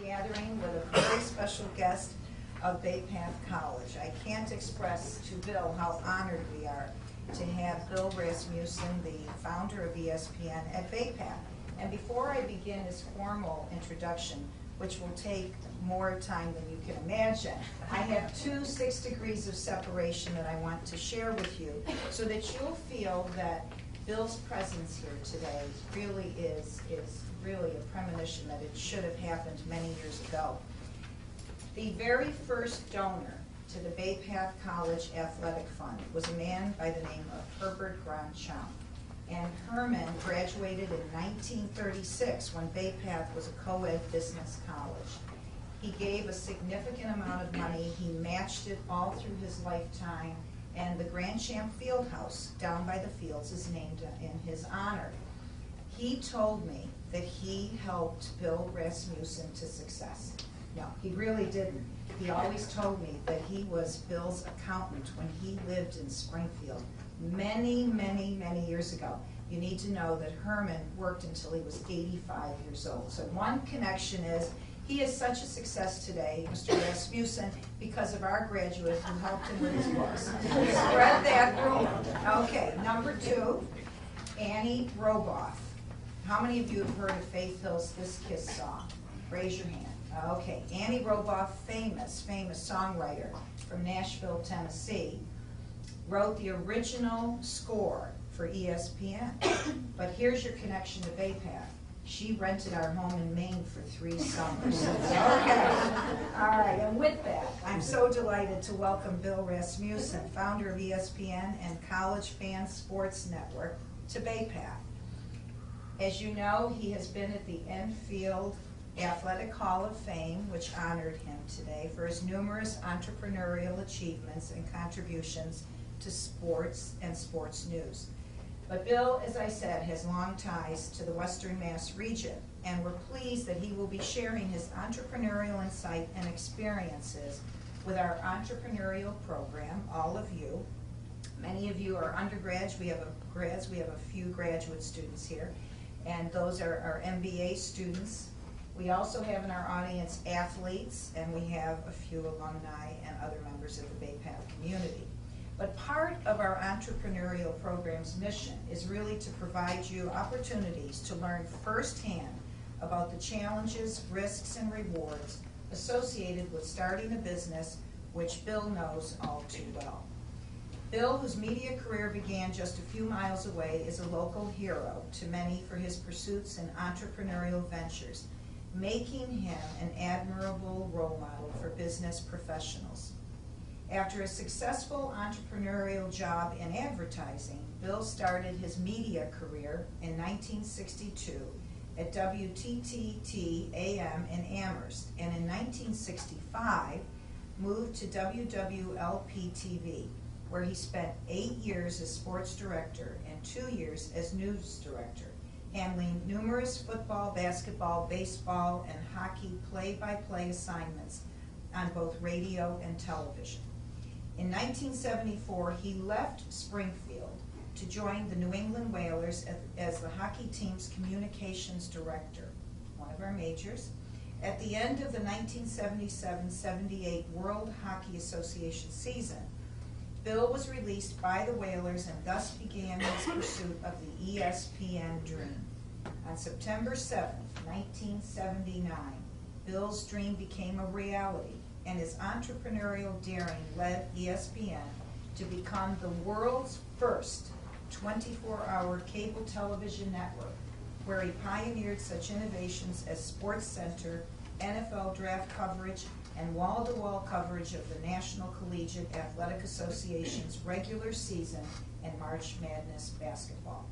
gathering with a very special guest of Bay Path College. I can't express to Bill how honored we are to have Bill Rasmussen, the founder of ESPN, at Bay Path. And before I begin his formal introduction, which will take more time than you can imagine, I have 2 6 degrees of separation that I want to share with you so that you'll feel that Bill's presence here today really is really a premonition that it should have happened many years ago. The very first donor to the Bay Path College Athletic Fund was a man by the name of Herbert Grandchamp. And Herman graduated in 1936 when Bay Path was a co-ed business college. He gave a significant amount of money. He matched it all through his lifetime, and the Grandchamp Fieldhouse down by the fields is named in his honor. He told me that he helped Bill Rasmussen to success. No, he really didn't. He always told me that he was Bill's accountant when he lived in Springfield many, many, many years ago. You need to know that Herman worked until he was 85 years old. So one connection is he is such a success today, Mr. Rasmussen, because of our graduate who helped him with his books. Spread that rumor. Okay, number 2, Annie Roboff. How many of you have heard of Faith Hill's This Kiss song? Raise your hand. Okay, Annie Roboff, famous songwriter from Nashville, Tennessee, wrote the original score for ESPN. But here's your connection to Bay Path. She rented our home in Maine for 3 summers. Okay, all right, and with that, I'm so delighted to welcome Bill Rasmussen, founder of ESPN and College Fan Sports Network, to Bay Path. As you know, he has been at the Enfield Athletic Hall of Fame, which honored him today for his numerous entrepreneurial achievements and contributions to sports and sports news. But Bill, as I said, has long ties to the Western Mass region, and we're pleased that he will be sharing his entrepreneurial insight and experiences with our entrepreneurial program, all of you. Many of you are undergrads, we have a few graduate students here, and those are our MBA students. We also have in our audience athletes, and we have a few alumni and other members of the Bay Path community. But part of our entrepreneurial program's mission is really to provide you opportunities to learn firsthand about the challenges, risks, and rewards associated with starting a business, which Bill knows all too well. Bill, whose media career began just a few miles away, is a local hero to many for his pursuits and entrepreneurial ventures, making him an admirable role model for business professionals. After a successful entrepreneurial job in advertising, Bill started his media career in 1962 at WTTT-AM in Amherst, and in 1965 moved to WWLP-TV, where he spent 8 years as sports director and 2 years as news director, handling numerous football, basketball, baseball, and hockey play-by-play assignments on both radio and television. In 1974, he left Springfield to join the New England Whalers as the hockey team's communications director, one of our majors. At the end of the 1977-78 World Hockey Association season, Bill was released by the Whalers and thus began his pursuit of the ESPN dream. On September 7, 1979, Bill's dream became a reality, and his entrepreneurial daring led ESPN to become the world's first 24-hour cable television network, where he pioneered such innovations as Sports Center, NFL draft coverage, and wall-to-wall coverage of the National Collegiate Athletic Association's regular season and March Madness basketball.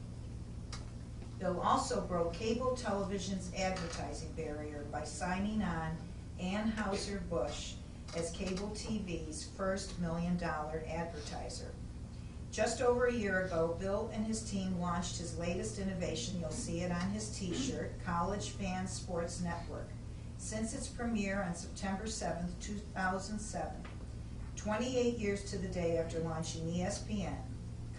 Bill also broke cable television's advertising barrier by signing on Anheuser-Busch as cable TV's first $1 million advertiser. Just over a year ago, Bill and his team launched his latest innovation. You'll see it on his t-shirt, College Fan Sports Network. Since its premiere on September 7, 2007, 28 years to the day after launching ESPN,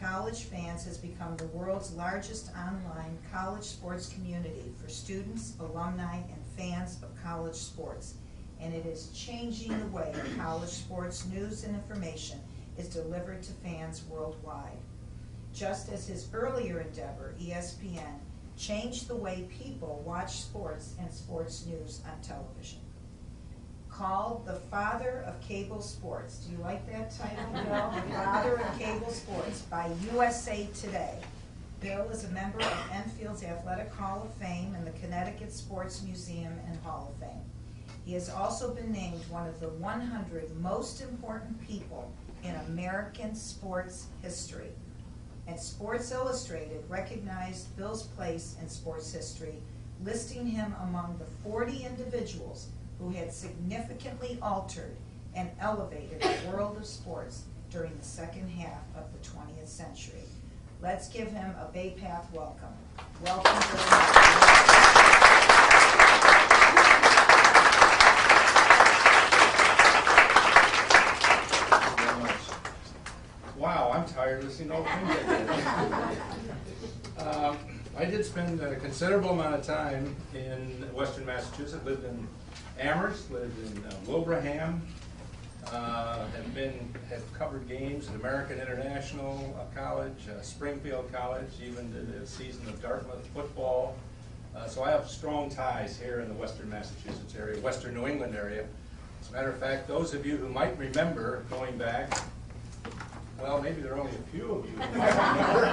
College Fans has become the world's largest online college sports community for students, alumni, and fans of college sports, and it is changing the way college sports news and information is delivered to fans worldwide. Just as his earlier endeavor, ESPN, changed the way people watch sports and sports news on television. Called the father of cable sports. Do you like that title, Bill? The father of cable sports by USA Today. Bill is a member of Enfield's Athletic Hall of Fame and the Connecticut Sports Museum and Hall of Fame. He has also been named one of the 100 most important people in American sports history. And Sports Illustrated recognized Bill's place in sports history, listing him among the 40 individuals who had significantly altered and elevated the world of sports during the second half of the 20th century. Let's give him a Bay Path welcome. Welcome, Bill. Wow, I'm tired listening to all the things I did. I did spend a considerable amount of time in Western Massachusetts. Lived in Amherst, lived in Wilbraham, have covered games at American International College, Springfield College, even did a season of Dartmouth football. So I have strong ties here in the Western Massachusetts area, Western New England area. As a matter of fact, those of you who might remember going back, well, maybe there are only a few of you who might remember,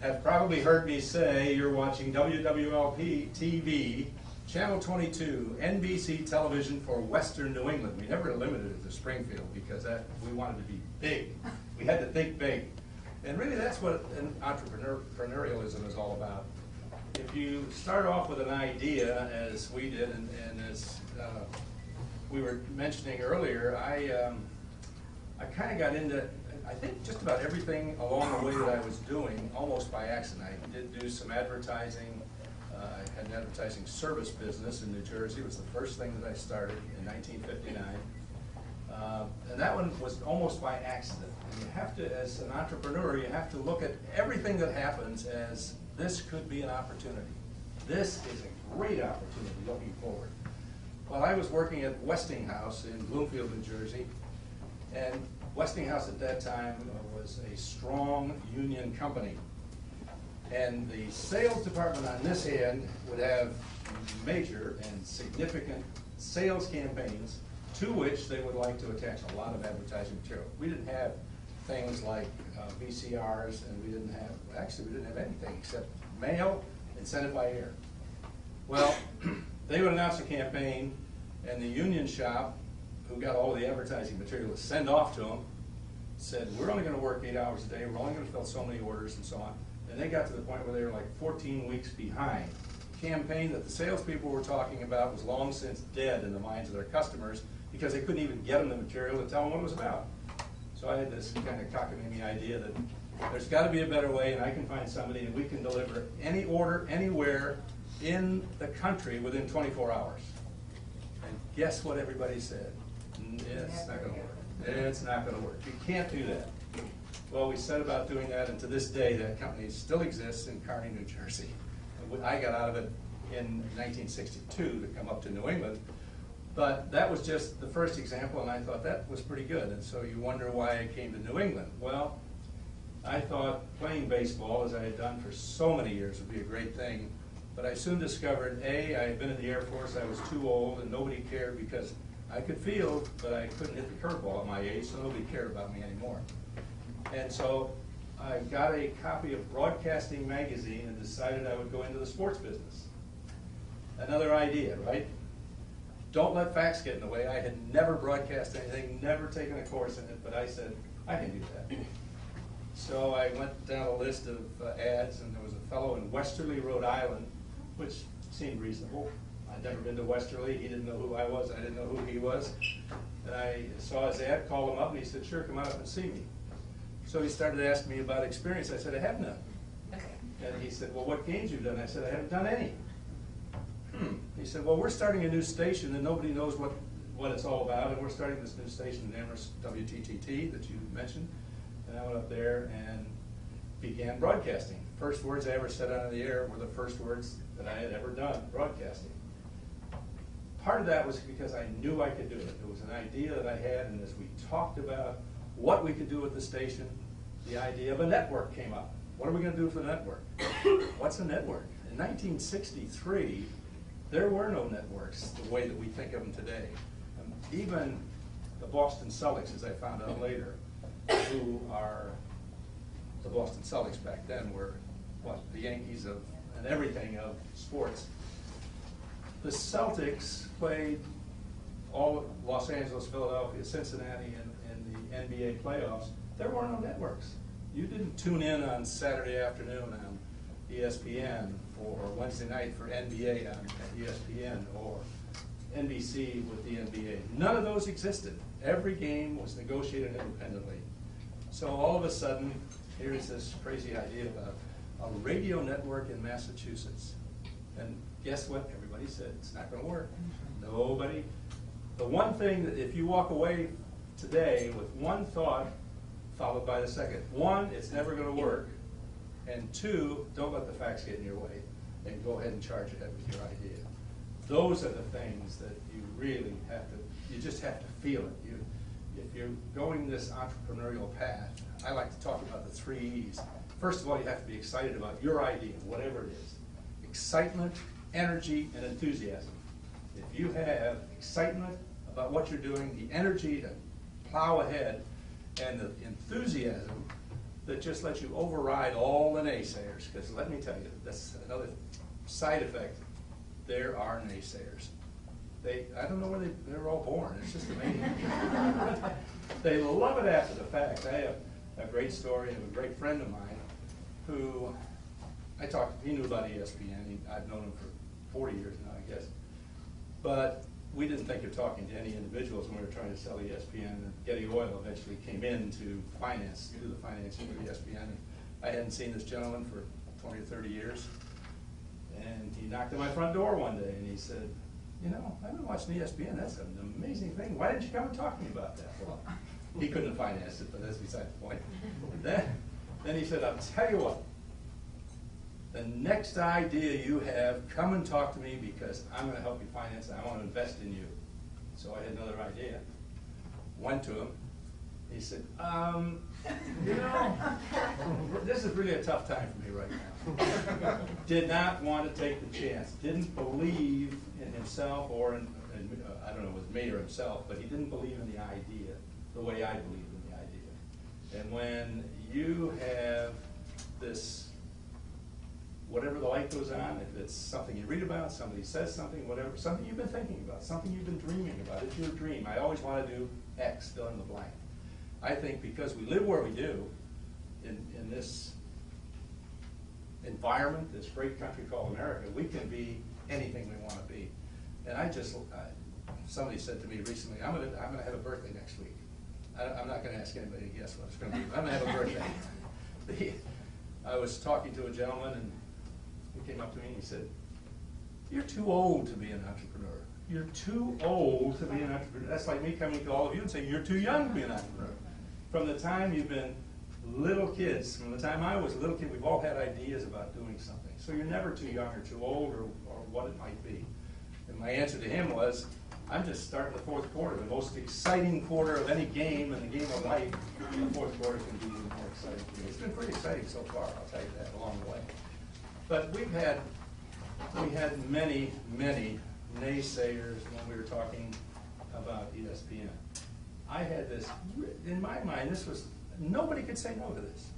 have probably heard me say you're watching WWLP TV, Channel 22, NBC television for Western New England. We never limited it to Springfield because we wanted to be big. We had to think big. And really that's what entrepreneurialism is all about. If you start off with an idea, as we did, and as we were mentioning earlier, I kind of got into, I think, just about everything along the way that I was doing, almost by accident. I did do some advertising. I had an advertising service business in New Jersey. It was the first thing that I started in 1959. And that one was almost by accident. And you have to, as an entrepreneur, you have to look at everything that happens as this could be an opportunity. This is a great opportunity looking forward. Well, I was working at Westinghouse in Bloomfield, New Jersey. And Westinghouse at that time was a strong union company. And the sales department on this end would have major and significant sales campaigns to which they would like to attach a lot of advertising material. We didn't have things like VCRs, and we didn't have anything except mail and send it by air. Well, they would announce a campaign, and the union shop, who got all the advertising material to send off to them, said, we're only going to work 8 hours a day, we're only going to fill so many orders and so on. And they got to the point where they were like 14 weeks behind. The campaign that the salespeople were talking about was long since dead in the minds of their customers because they couldn't even get them the material to tell them what it was about. So I had this kind of cockamamie idea that there's got to be a better way, and I can find somebody, and we can deliver any order anywhere in the country within 24 hours. And guess what everybody said? It's not going to work. It's not going to work. You can't do that. Well, we set about doing that, and to this day, that company still exists in Kearney, New Jersey. I got out of it in 1962 to come up to New England, but that was just the first example, and I thought that was pretty good. And so you wonder why I came to New England. Well, I thought playing baseball, as I had done for so many years, would be a great thing, but I soon discovered, A, I had been in the Air Force, I was too old, and nobody cared because I could field, but I couldn't hit the curveball at my age, so nobody cared about me anymore. And so I got a copy of Broadcasting Magazine and decided I would go into the sports business. Another idea, right? Don't let facts get in the way. I had never broadcast anything, never taken a course in it, but I said, I can do that. So I went down a list of ads, and there was a fellow in Westerly, Rhode Island, which seemed reasonable. I'd never been to Westerly. He didn't know who I was. I didn't know who he was. And I saw his ad, called him up, and he said, sure, come on up and see me. So he started asking me about experience. I said, I have none. And he said, well, what games you've done? I said, I haven't done any. He said, well, we're starting a new station, and nobody knows what it's all about, and we're starting this new station in Amherst, WTTT, that you mentioned. And I went up there and began broadcasting. First words I ever said on the air were the first words that I had ever done broadcasting. part of that was because I knew I could do it. It was an idea that I had, and as we talked about what we could do with the station, the idea of a network came up. What are we going to do for the network? What's a network? In 1963, there were no networks the way that we think of them today. Even the Boston Celtics, as I found out later, who are the Boston Celtics back then were what, the Yankees of and everything of sports. The Celtics played all of Los Angeles, Philadelphia, Cincinnati, and the NBA playoffs. There were no networks. You didn't tune in on Saturday afternoon on ESPN or Wednesday night for NBA on ESPN or NBC with the NBA. None of those existed. Every game was negotiated independently. So all of a sudden, here's this crazy idea about a radio network in Massachusetts. And guess what? Everybody said it's not going to work. Nobody. The one thing that if you walk away today with one thought followed by the second, one, it's never going to work, and two, don't let the facts get in your way and go ahead and charge ahead with your idea. Those are the things that you really have to, you just have to feel it. If you're going this entrepreneurial path, I like to talk about the 3 E's. First of all, you have to be excited about your idea, whatever it is. Excitement, energy, and enthusiasm. If you have excitement about what you're doing, the energy to plow ahead, and the enthusiasm that just lets you override all the naysayers, because let me tell you, that's another side effect. There are naysayers. I don't know where they're all born. It's just amazing. They love it after the fact. I have a great story of a great friend of mine who he knew about ESPN. I've known him for 40 years now, I guess. But we didn't think of talking to any individuals when we were trying to sell ESPN. And Getty Oil eventually came in to do the financing for ESPN. And I hadn't seen this gentleman for 20 or 30 years. And he knocked on my front door one day and he said, you know, I've been watching ESPN. That's an amazing thing. Why didn't you come and talk to me about that? Well, he couldn't have financed it, but that's beside the point. Then he said, I'll tell you what. The next idea you have, come and talk to me because I'm going to help you finance it. I want to invest in you. So I had another idea. Went to him. He said, you know, this is really a tough time for me right now. Did not want to take the chance. Didn't believe in himself or in I don't know if it was me or himself, but he didn't believe in the idea the way I believed in the idea. And when you have this, whatever the light goes on, if it's something you read about, somebody says something, whatever, something you've been thinking about, something you've been dreaming about, it's your dream. I always want to do X, fill in the blank. I think because we live where we do, in this environment, this great country called America, we can be anything we want to be. And somebody said to me recently, I'm gonna have a birthday next week. I'm not gonna ask anybody to guess what it's gonna be, but I'm gonna have a birthday. I was talking to a gentleman and he came up to me and he said, you're too old to be an entrepreneur. You're too old to be an entrepreneur. That's like me coming to all of you and saying, you're too young to be an entrepreneur. From the time you've been little kids, from the time I was a little kid, we've all had ideas about doing something. So you're never too young or too old or what it might be. And my answer to him was, I'm just starting the fourth quarter, the most exciting quarter of any game in the game of life. The fourth quarter can be even more exciting for me. It's been pretty exciting so far, I'll tell you that, along the way. But we had many, many naysayers when we were talking about ESPN. I had this, in my mind, nobody could say no to this.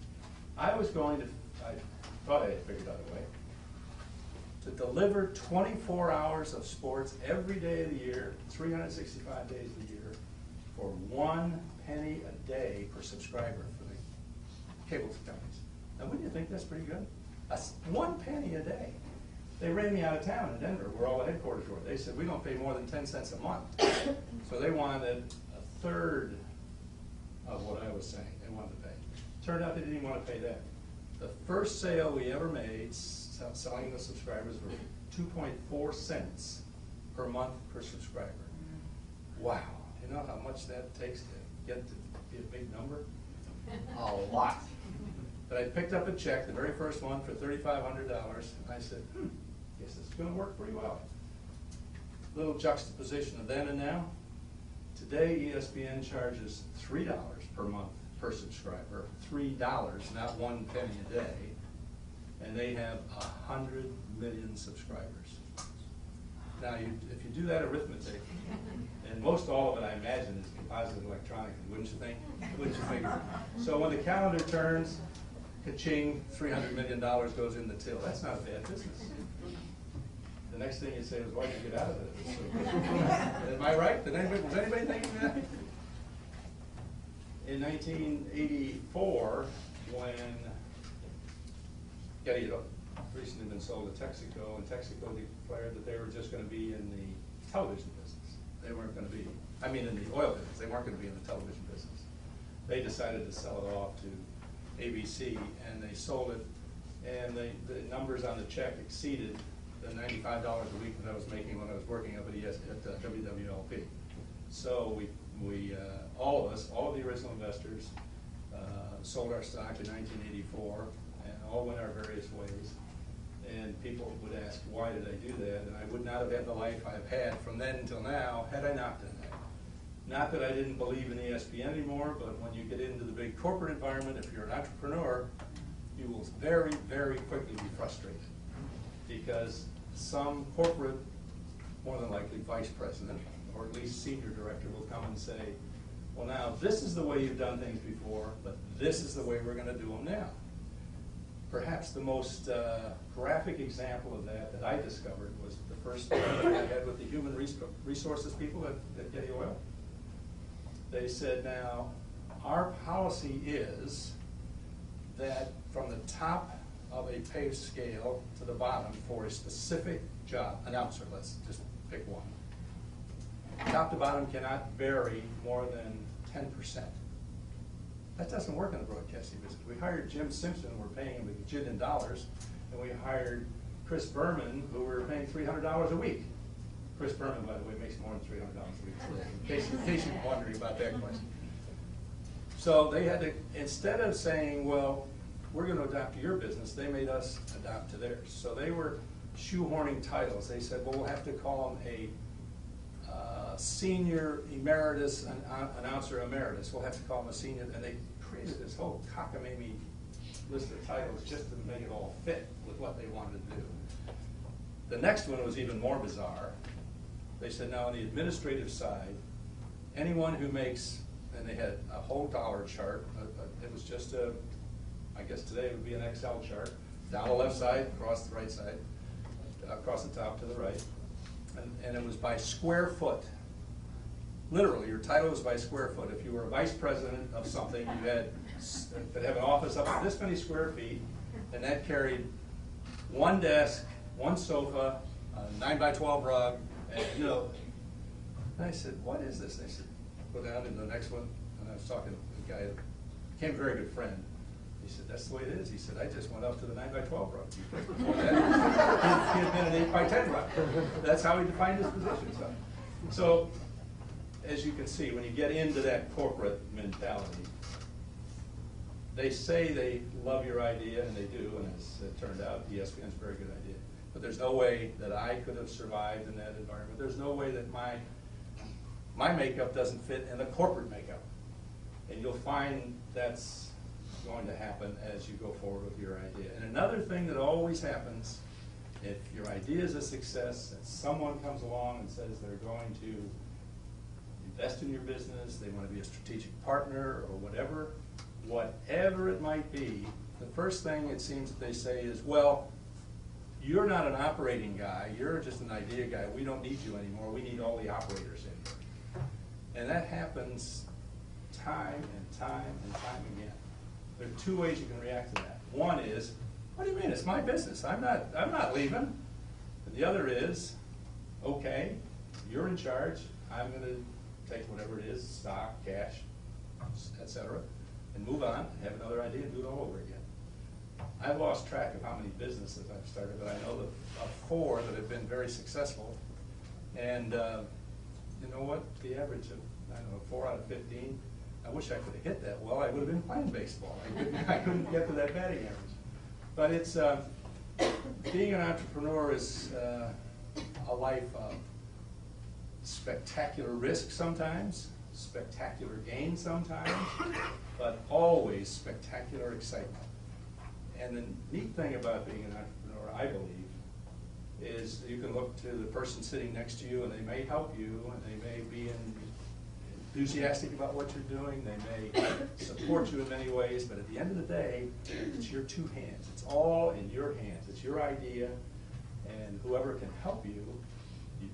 I thought I had figured out a way to deliver 24 hours of sports every day of the year, 365 days of the year, for 1 penny a day per subscriber for the cable companies. Now, wouldn't you think that's pretty good? That's 1 penny a day. They ran me out of town in Denver, where all the headquarters were. They said, we don't pay more than 10 cents a month. So they wanted a third of what I was saying they wanted to pay. Turned out they didn't even want to pay that. The first sale we ever made, selling the subscribers, were 2.4 cents per month per subscriber. Wow, you know how much that takes to get to be a big number? A lot. But I picked up a check, the very first one, for $3,500, and I said, guess this is going to work pretty well. little juxtaposition of then and now. Today, ESPN charges $3 per month per subscriber, $3, not 1 penny a day, and they have 100 million subscribers. Now, if you do that arithmetic, and most all of it, I imagine, is composited electronically, wouldn't you think? Wouldn't you figure? So when the calendar turns, ka-ching, $300 million goes in the till. That's not a bad business. The next thing you say is, why'd you get out of it? So, am I right? Was anybody thinking that? In 1984, when Getty had recently been sold to Texaco, and Texaco declared that they were just going to be in the television business. They weren't going to be, I mean in the oil business, they weren't going to be in the television business. They decided to sell it off to ABC, and they sold it, and the numbers on the check exceeded the $95 a week that I was making when I was working up at WWLP. So we all of us, all of the original investors, sold our stock in 1984, and all went our various ways. And people would ask, why did I do that? And I would not have had the life I've had from then until now had I not done that. Not that I didn't believe in ESPN anymore, but when you get into the big corporate environment, if you're an entrepreneur, you will very, very quickly be frustrated. Because some corporate, more than likely vice president, or at least senior director, will come and say, well, now this is the way you've done things before, but this is the way we're going to do them now. Perhaps the most graphic example of that I discovered was the first meeting I had with the human resources people at Getty Oil. They said, now, our policy is that from the top of a pay scale to the bottom for a specific job, announcer, let's just pick one, top to bottom cannot vary more than 10%. That doesn't work in the broadcasting business. We hired Jim Simpson, we're paying him a gajillion dollars, and we hired Chris Berman, who we were paying $300 a week. Chris Berman, by the way, makes more than $300 a week, in case you're wondering about that question. So they had to, instead of saying, well, we're going to adopt to your business, they made us adopt to theirs. So they were shoehorning titles. They said, well, we'll have to call him a senior emeritus, an announcer emeritus. We'll have to call him a senior, and they created this whole cockamamie list of titles just to make it all fit with what they wanted to do. The next one was even more bizarre. They said, now on the administrative side, anyone who makes, and they had a whole dollar chart, it was just a, I guess today it would be an Excel chart, down the left side, across the right side, across the top to the right, and it was by square foot. Literally, your title was by square foot. If you were a vice president of something, you had to have an office up to this many square feet, and that carried one desk, one sofa, a 9x12 rug, and you know. And I said, what is this? And they said, go down to the next one. And I was talking to the guy that became a very good friend. He said, that's the way it is. He said, I just went up to the 9x12 rug. Before that, he had been an 8x10 rug. That's how he defined his position. So as you can see, when you get into that corporate mentality, they say they love your idea, and they do, and as it turned out, ESPN's a very good idea. But there's no way that I could have survived in that environment. There's no way that my makeup doesn't fit in the corporate makeup. And you'll find that's going to happen as you go forward with your idea. And another thing that always happens, if your idea is a success and someone comes along and says they're going to invest in your business, they want to be a strategic partner or whatever it might be, the first thing it seems that they say is, well, you're not an operating guy, you're just an idea guy, we don't need you anymore, we need all the operators in here. And that happens time and time and time again. There are two ways you can react to that. One is, what do you mean, it's my business, I'm not leaving. And the other is, okay, you're in charge, I'm going to take whatever it is, stock, cash, etc., and move on, have another idea, and do it all over again. I've lost track of how many businesses I've started, but I know of 4 that have been very successful. And you know what? The average of, I don't know, 4 out of 15. I wish I could have hit that well. I would have been playing baseball. I couldn't get to that batting average. But it's being an entrepreneur is a life of spectacular risk sometimes, spectacular gain sometimes, but always spectacular excitement. And the neat thing about being an entrepreneur, I believe, is you can look to the person sitting next to you and they may help you and they may be enthusiastic about what you're doing, they may support you in many ways, but at the end of the day, it's your two hands. It's all in your hands. It's your idea, and whoever can help you,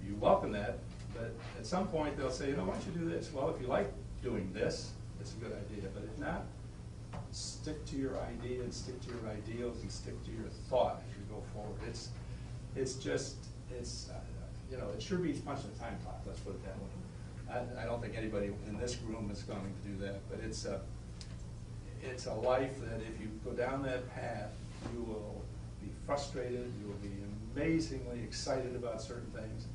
you welcome that, but at some point they'll say, you know, why don't you do this? Well, if you like doing this, it's a good idea, but if not, stick to your idea and stick to your ideals and stick to your thought as you go forward. You know, it sure beats punching a time clock, let's put it that way. I don't think anybody in this room is going to do that, but it's a life that if you go down that path, you will be frustrated, you will be amazingly excited about certain things,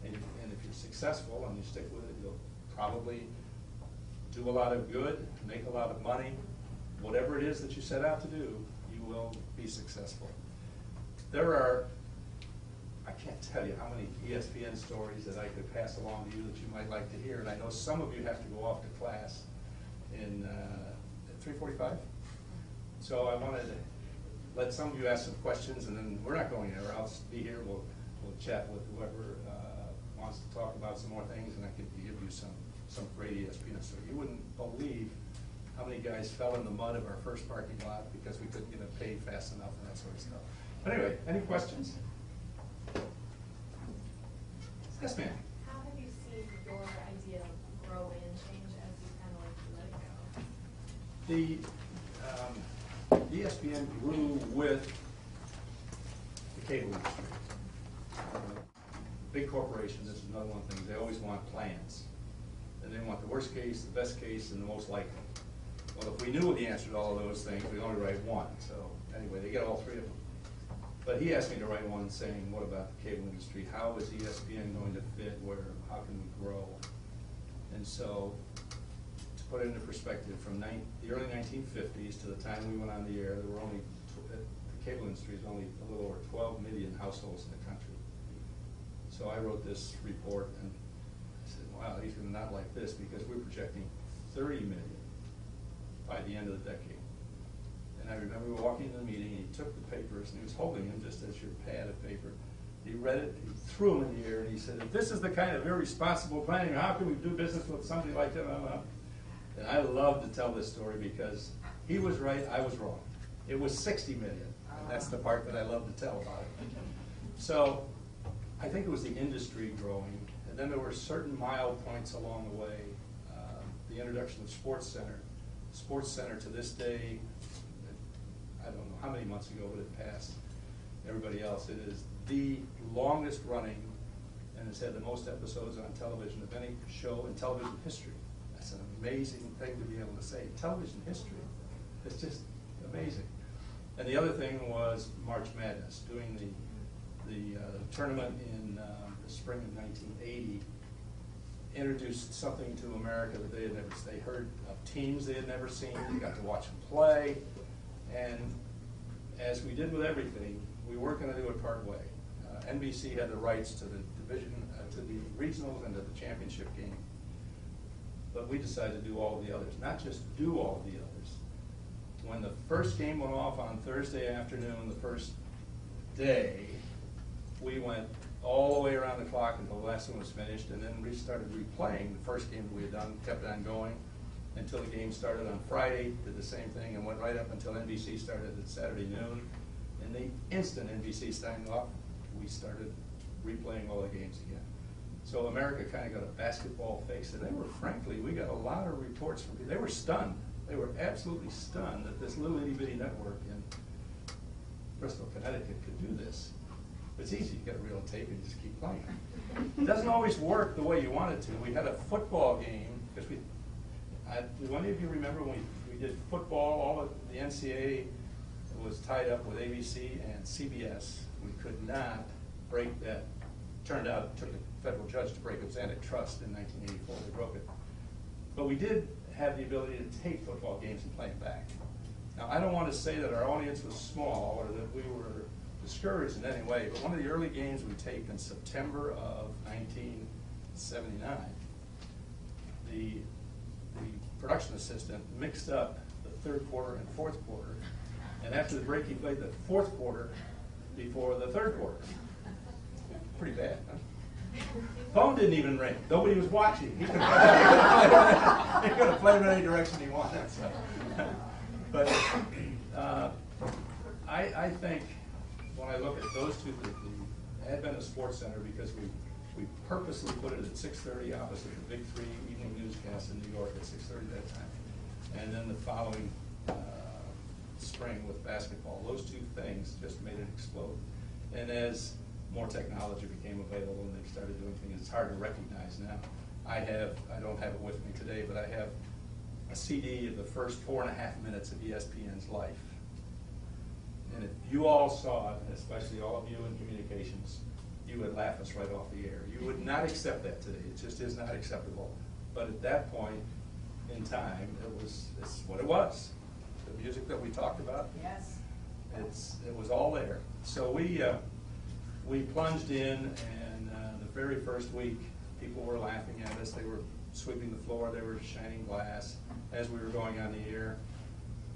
and if you're successful and you stick with it, you'll probably do a lot of good, make a lot of money. Whatever it is that you set out to do, you will be successful. There are, I can't tell you how many ESPN stories that I could pass along to you that you might like to hear, and I know some of you have to go off to class in 3:45. So I wanted to let some of you ask some questions, and then we're not going anywhere. I'll be here. We'll chat with whoever wants to talk about some more things, and I can give you some great ESPN stories. You wouldn't believe how many guys fell in the mud of our first parking lot because we couldn't get them paid fast enough and that sort of stuff. But anyway, any questions? Yes, ma'am. How have you seen your idea grow and change as you kind of like let it go? The ESPN grew with the cable industry. Big corporations, this is another one thing, they always want plans. And they want the worst case, the best case, and the most likely. Well, if we knew the answer to all of those things, we'd only write one. So anyway, they get all three of them. But he asked me to write one saying, what about the cable industry? How is ESPN going to fit? How can we grow? And so, to put it into perspective, from the early 1950s to the time we went on the air, there were only, the cable industry is only a little over 12 million households in the country. So I wrote this report and I said, wow, he's going to not like this because we're projecting 30 million by the end of the decade. And I remember we were walking into the meeting, and he took the papers, and he was holding them just as your pad of paper. He read it, he threw them in the air, and he said, if this is the kind of irresponsible planning, how can we do business with somebody like that? And I love to tell this story because he was right, I was wrong. It was 60 million, and that's the part that I love to tell about it. So I think it was the industry growing, and then there were certain mile points along the way. The introduction of Sports Center. Sports Center to this day, I don't know how many months ago, but it passed everybody else. It is the longest running, and it's had the most episodes on television of any show in television history. That's an amazing thing to be able to say. Television history, it's just amazing. And the other thing was March Madness, doing the tournament in the spring of 1980. Introduced something to America that they had never seen. They heard of teams they had never seen. They got to watch them play. And as we did with everything, we weren't going to do it part way. NBC had the rights to the division, to the regionals and to the championship game. But we decided to do all of the others, not just do all of the others. When the first game went off on Thursday afternoon, the first day, we went all the way around the clock until the last one was finished, and then we started replaying the first game that we had done, kept on going until the game started on Friday, did the same thing, and went right up until NBC started at Saturday noon. And the instant NBC signed off, we started replaying all the games again. So America kind of got a basketball fix, and they were, frankly, we got a lot of reports from people. They were stunned. They were absolutely stunned that this little itty bitty network in Bristol, Connecticut could do this. It's easy, you get a reel of tape and you just keep playing. It doesn't always work the way you want it to. We had a football game, because do any of you remember when we did football, all of the NCAA was tied up with ABC and CBS. We could not break that. Turned out it took a federal judge to break it. It was antitrust in 1984, they broke it. But we did have the ability to take football games and play them back. Now, I don't want to say that our audience was small or that we were discouraged in any way, but one of the early games we taped in September of 19 '79, the production assistant mixed up the third quarter and fourth quarter, and after the break he played the fourth quarter before the third quarter. Pretty bad, huh? Phone didn't even ring. Nobody was watching. He could have played in any direction he wanted. So. But I think when I look at those two, the advent of Sports Center, because we purposely put it at 6:30 opposite the big three evening newscasts in New York at 6:30 that time, and then the following spring with basketball. Those two things just made it explode. And as more technology became available and they started doing things, it's hard to recognize now. I don't have it with me today, but I have a CD of the first 4.5 minutes of ESPN's life. And if you all saw it, especially all of you in communications, you would laugh us right off the air. You would not accept that today. It just is not acceptable. But at that point in time, it's what it was. The music that we talked about. Yes. It was all there. So we plunged in, and the very first week, people were laughing at us. They were sweeping the floor. They were shining glass as we were going on the air.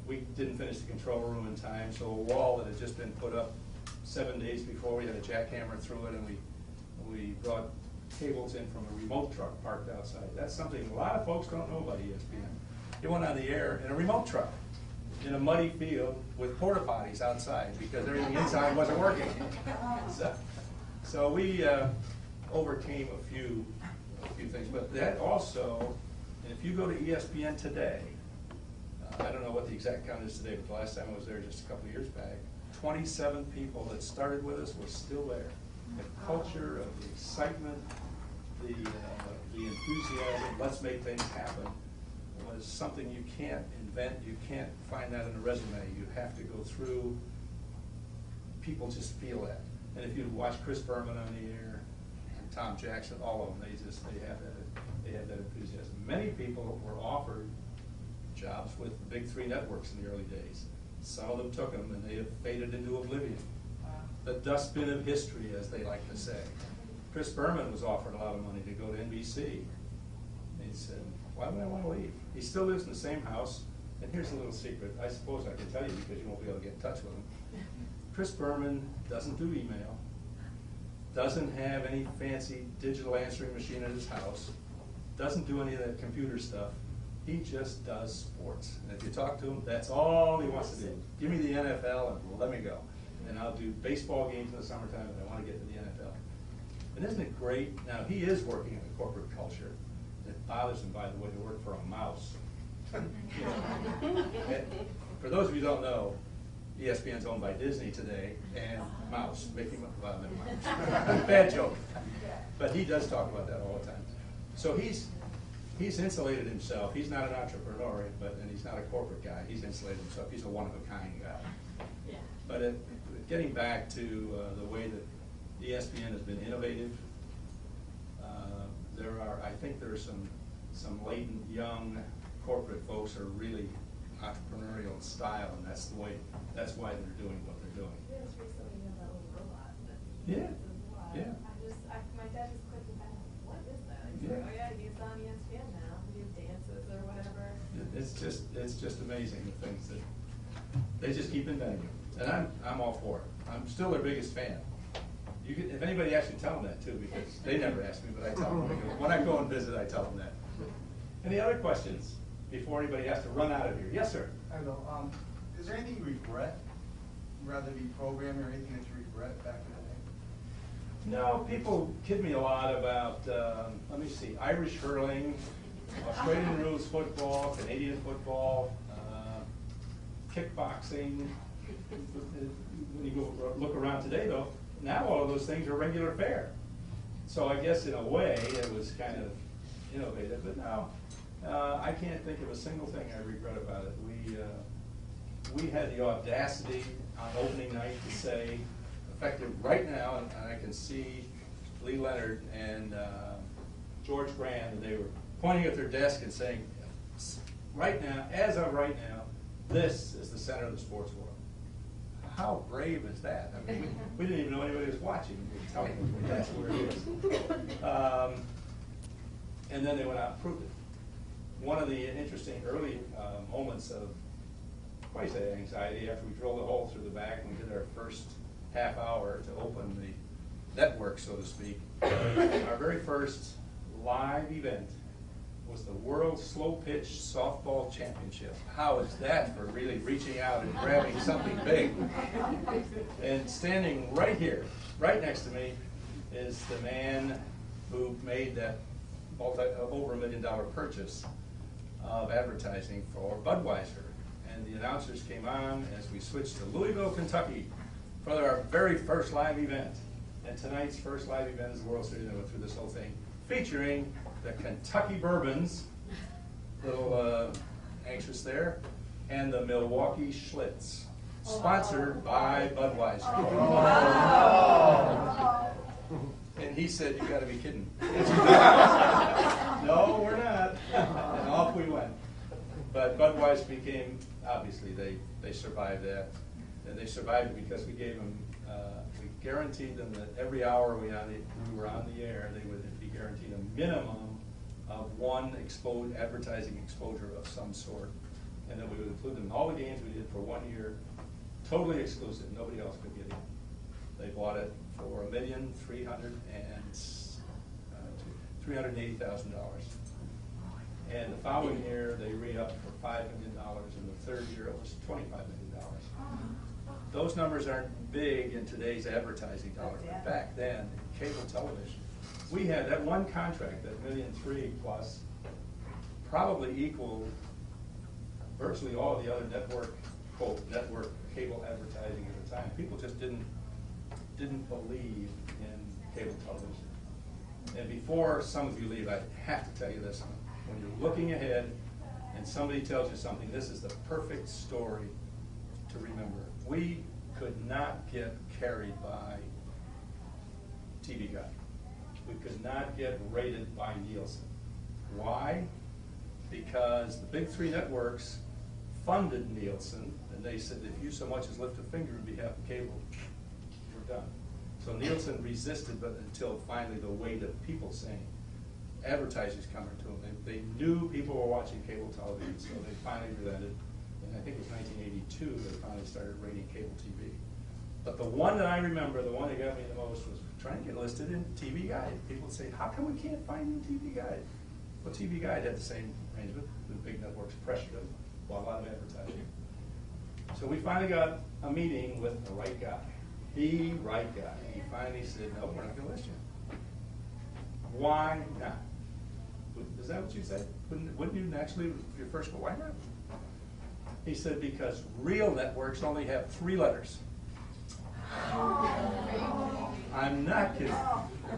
We didn't finish the control room in time, so a wall that had just been put up 7 days before, we had a jackhammer through it, and we brought cables in from a remote truck parked outside. That's something a lot of folks don't know about ESPN. It went on the air in a remote truck in a muddy field with porta potties outside because everything inside wasn't working. So we overcame a few things, but that also, and if you go to ESPN today, I don't know what the exact count is today, but the last time I was there just a couple of years back, 27 people that started with us were still there. The culture of the excitement, the enthusiasm, let's make things happen, was something you can't invent. You can't find that in a resume. You have to go through. People just feel that. And if you watch Chris Berman on the air and Tom Jackson, all of them, they have that enthusiasm. Many people were offered jobs with the big three networks in the early days. Some of them took them, and they have faded into oblivion. The dustbin of history, as they like to say. Chris Berman was offered a lot of money to go to NBC. He said, why would I want to leave? He still lives in the same house, and here's a little secret. I suppose I can tell you because you won't be able to get in touch with him. Chris Berman doesn't do email, doesn't have any fancy digital answering machine at his house, doesn't do any of that computer stuff. He just does sports. And if you talk to him, that's all he wants to do. Give me the NFL and let me go. And I'll do baseball games in the summertime, and I want to get to the NFL. And isn't it great? Now, he is working in a corporate culture. It bothers him, by the way, to work for a mouse. For those of you who don't know, ESPN's owned by Disney today, and Mouse, Mickey Mouse. Bad joke. But he does talk about that all the time. So he's insulated himself. He's not an entrepreneur, and he's not a corporate guy. He's insulated himself. He's a one-of-a-kind guy. Yeah. But getting back to the way that ESPN has been innovative, I think there are some latent young corporate folks who are really entrepreneurial in style, and that's why they're doing what they're doing. Yeah, it's recently that little robot. Yeah. Yeah. My dad just clicked with that. What is that? He's like, oh yeah, he's on ESPN now. He dances or whatever. It's just amazing the things that they just keep inventing, and I'm all for it. I'm still their biggest fan. If anybody asks you, tell them that too, because they never ask me, but I tell them when I go and visit, I tell them that. Any other questions before anybody has to run out of here? Yes, sir. I don't know. Is there anything you regret, rather be programming or anything that you regret back in the day? No, people kid me a lot about, let me see, Irish hurling, Australian rules football, Canadian football, kickboxing. When you go look around today, though, now all of those things are regular fare. So I guess in a way it was kind of innovative, but no, I can't think of a single thing I regret about it. We had the audacity on opening night to say, effective right now, and I can see Lee Leonard and George Grand, and they were pointing at their desk and saying, right now, as of right now, this is the center of the sports world. How brave is that? I mean, we didn't even know anybody was watching. We were telling them that's where it is. and then they went out and proved it. One of the interesting early moments of quasi-anxiety after we drilled a hole through the back and we did our first half hour to open the network, so to speak, our very first live event was the World Slow Pitch Softball Championship. How is that for really reaching out and grabbing something big? And standing right here, right next to me, is the man who made that over $1 million purchase of advertising for Budweiser. And the announcers came on as we switched to Louisville, Kentucky for our very first live event. And tonight's first live event is the World Series. I went through this whole thing, featuring the Kentucky Bourbons, little anxious there, and the Milwaukee Schlitz, sponsored by Budweiser. Wow. And he said, "You got to be kidding." No, we're not. And off we went. But Budweiser became, obviously, they survived that. And they survived it because we gave them, we guaranteed them that every hour we were on the air, they would be guaranteed a minimum of one advertising exposure of some sort. And then we would include them in all the games we did for 1 year, totally exclusive. Nobody else could get in. They bought it for $380,000. And the following year, they re-upped for $5 million, and the third year it was $25 million. Those numbers aren't big in today's advertising dollars, but back then, in cable television, we had that one contract, that $1.3 million plus, probably equaled virtually all of the other network, quote, network cable advertising at the time. People just didn't believe in cable television. And before some of you leave, I have to tell you this. When you're looking ahead and somebody tells you something, this is the perfect story to remember. We could not get carried by TV Guide. We could not get rated by Nielsen. Why? Because the big three networks funded Nielsen, and they said, if you so much as lift a finger on behalf of cable, we're done. So Nielsen resisted, but until finally the weight of people saying, advertisers coming to them. They knew people were watching cable television, so they finally relented. And I think it was 1982 they finally started rating cable TV. But the one that I remember, the one that got me the most, was trying to get listed in TV Guide. People would say, how come we can't find you in TV Guide? Well, TV Guide had the same arrangement. The big networks pressured them, bought a lot of advertising. So we finally got a meeting with the right guy. The right guy. He finally said, no, we're not going to list you. Why not? Is that what you said? Wouldn't you naturally, your first go, why not? He said, because real networks only have 3 letters. I'm not kidding.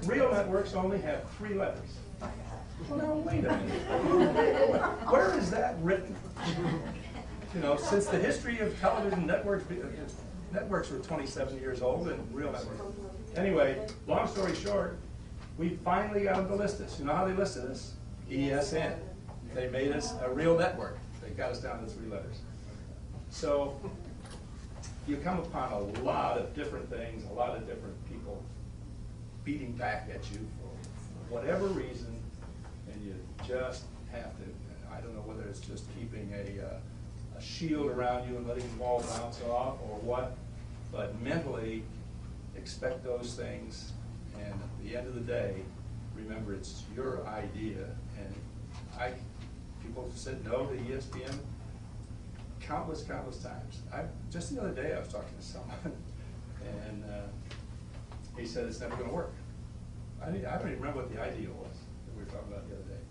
Real networks only have 3 letters. Well, now, wait a minute. Where is that written? You know, since the history of television networks were 27 years old and real networks. Anyway, long story short, we finally got them to list us. You know how they listed us? ESN. They made us a real network. They got us down to 3 letters. So you come upon a lot of different things, a lot of different people beating back at you for whatever reason, and you just have to, I don't know whether it's just keeping a shield around you and letting the ball bounce off or what, but mentally expect those things, and at the end of the day, remember it's your idea. And people said no to ESPN countless times. Just the other day I was talking to someone, and he said it's never going to work. I don't even remember what the idea was that we were talking about the other day.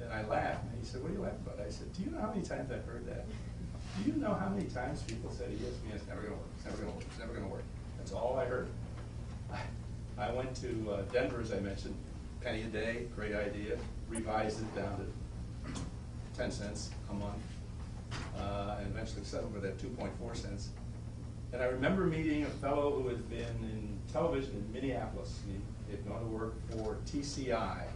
And I laughed, and he said, what are you laughing about? I said, do you know how many times I've heard that? Do you know how many times people said ESPN's never going to work, it's never going to work, it's never going to work? That's all I heard. I went to Denver, as I mentioned, penny a day, great idea, revised it down to 10 cents a month, and eventually settled with that 2.4 cents. And I remember meeting a fellow who had been in television in Minneapolis. He had gone to work for TCI,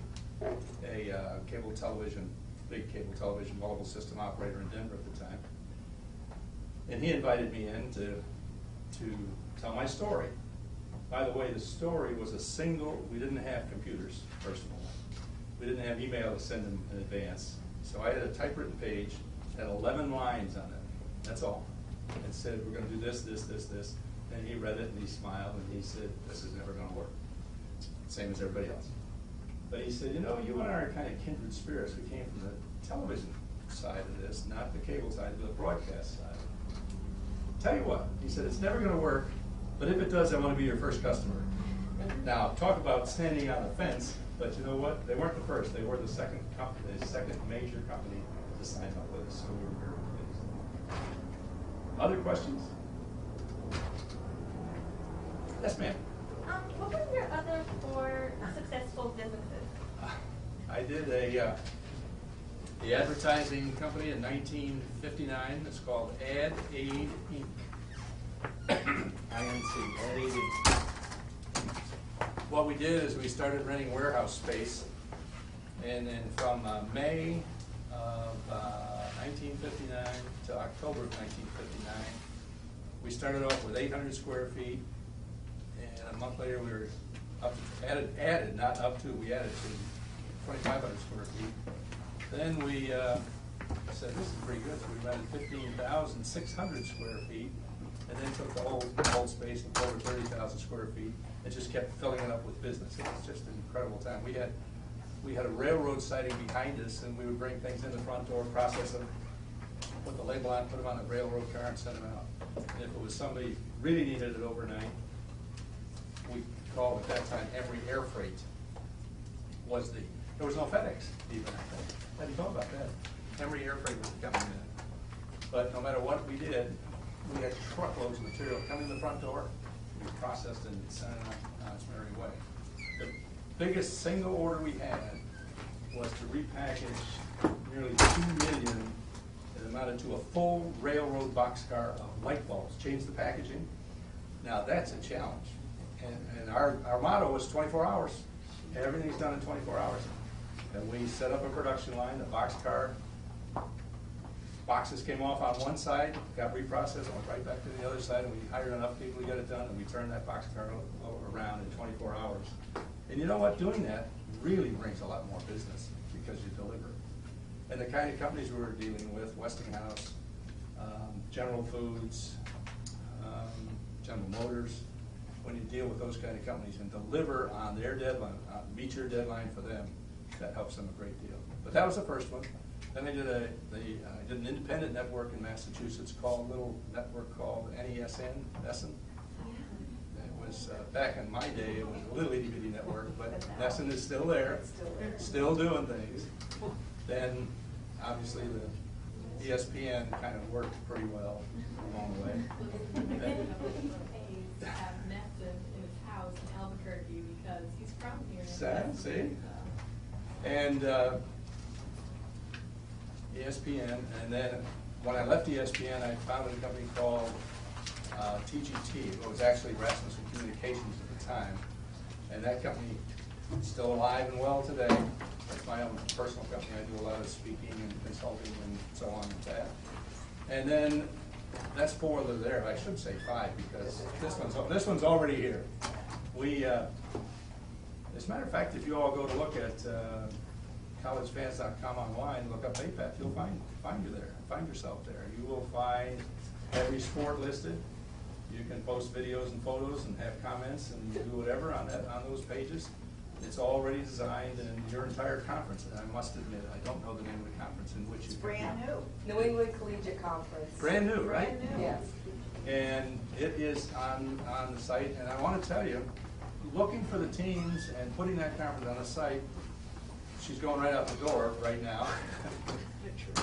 a cable television, big cable television multiple system operator in Denver at the time. And he invited me in to tell my story. By the way, the story was we didn't have computers, first of all. We didn't have email to send them in advance. So I had a typewritten page, had 11 lines on it, that's all. It said, we're gonna do this, this, this, this. And he read it and he smiled and he said, this is never gonna work. Same as everybody else. But he said, you know, you and I are kind of kindred spirits. We came from the television side of this, not the cable side, but the broadcast side. Tell you what, he said, it's never gonna work, but if it does, I wanna be your first customer. Now, talk about standing on the fence, but you know what? They weren't the first, they were the second company, the second major company to sign up with us, so we were very pleased. Other questions? Yes, ma'am. What were your other 4 successful businesses? I did the advertising company in 1959. It's called Ad Aid Inc. INC, Ad Aid Inc. What we did is we started renting warehouse space, and then from May of 1959 to October of 1959, we started off with 800 square feet, and a month later we were up to, added, not up to, we added to 2,500 square feet. Then we said, this is pretty good, so we rented 15,600 square feet, and then took the whole space of over 30,000 square feet, and just kept filling it up with business. It was just an incredible time. We had a railroad siding behind us, and we would bring things in the front door, process them, put the label on, put them on a railroad car, and send them out. And if it was somebody really needed it overnight, we called at that time Emory Air Freight. There was no FedEx even, I think. I didn't know about that. Emory Air Freight was coming in. But no matter what we did, we had truckloads of material coming in the front door. We processed and sent it on its merry way. The biggest single order we had was to repackage nearly 2 million. It amounted to a full railroad boxcar of light bulbs. Change the packaging. Now that's a challenge. And our motto was 24 hours. Everything's done in 24 hours. And we set up a production line, the boxcar. Boxes came off on one side, got reprocessed, went right back to the other side, and we hired enough people to get it done, and we turned that boxcar around in 24 hours. And you know what? Doing that really brings a lot more business because you deliver. And the kind of companies we were dealing with, Westinghouse, General Foods, General Motors, when you deal with those kind of companies and deliver on their deadline, meet your deadline for them, that helps them a great deal. But that was the first one. Then I did an independent network in Massachusetts called, a little network called NESN, Nesson. It was, back in my day, it was a little itty bitty network, but Nesson is still there, still doing things. Then, obviously, the ESPN kind of worked pretty well along the way. Have Nesson in his house in Albuquerque because he's from here. Sad, see? And ESPN, and then when I left ESPN, I founded a company called TGT. It was actually Rasmussen Communications at the time, and that company is still alive and well today. It's my own personal company. I do a lot of speaking and consulting and so on with that. And then that's 4 that are there. I should say 5 because this one's already here. We, as a matter of fact, if you all go to look at collegefans.com online, look up APAT, you'll find you there. Find yourself there. You will find every sport listed. You can post videos and photos and have comments and do whatever on those pages. It's already designed, and your entire conference, and I must admit, I don't know the name of the conference in which It's brand new. New England Collegiate Conference. Brand new, right? Brand new. Yes. And it is on the site, and I want to tell you, looking for the teams and putting that conference on the site, she's going right out the door right now.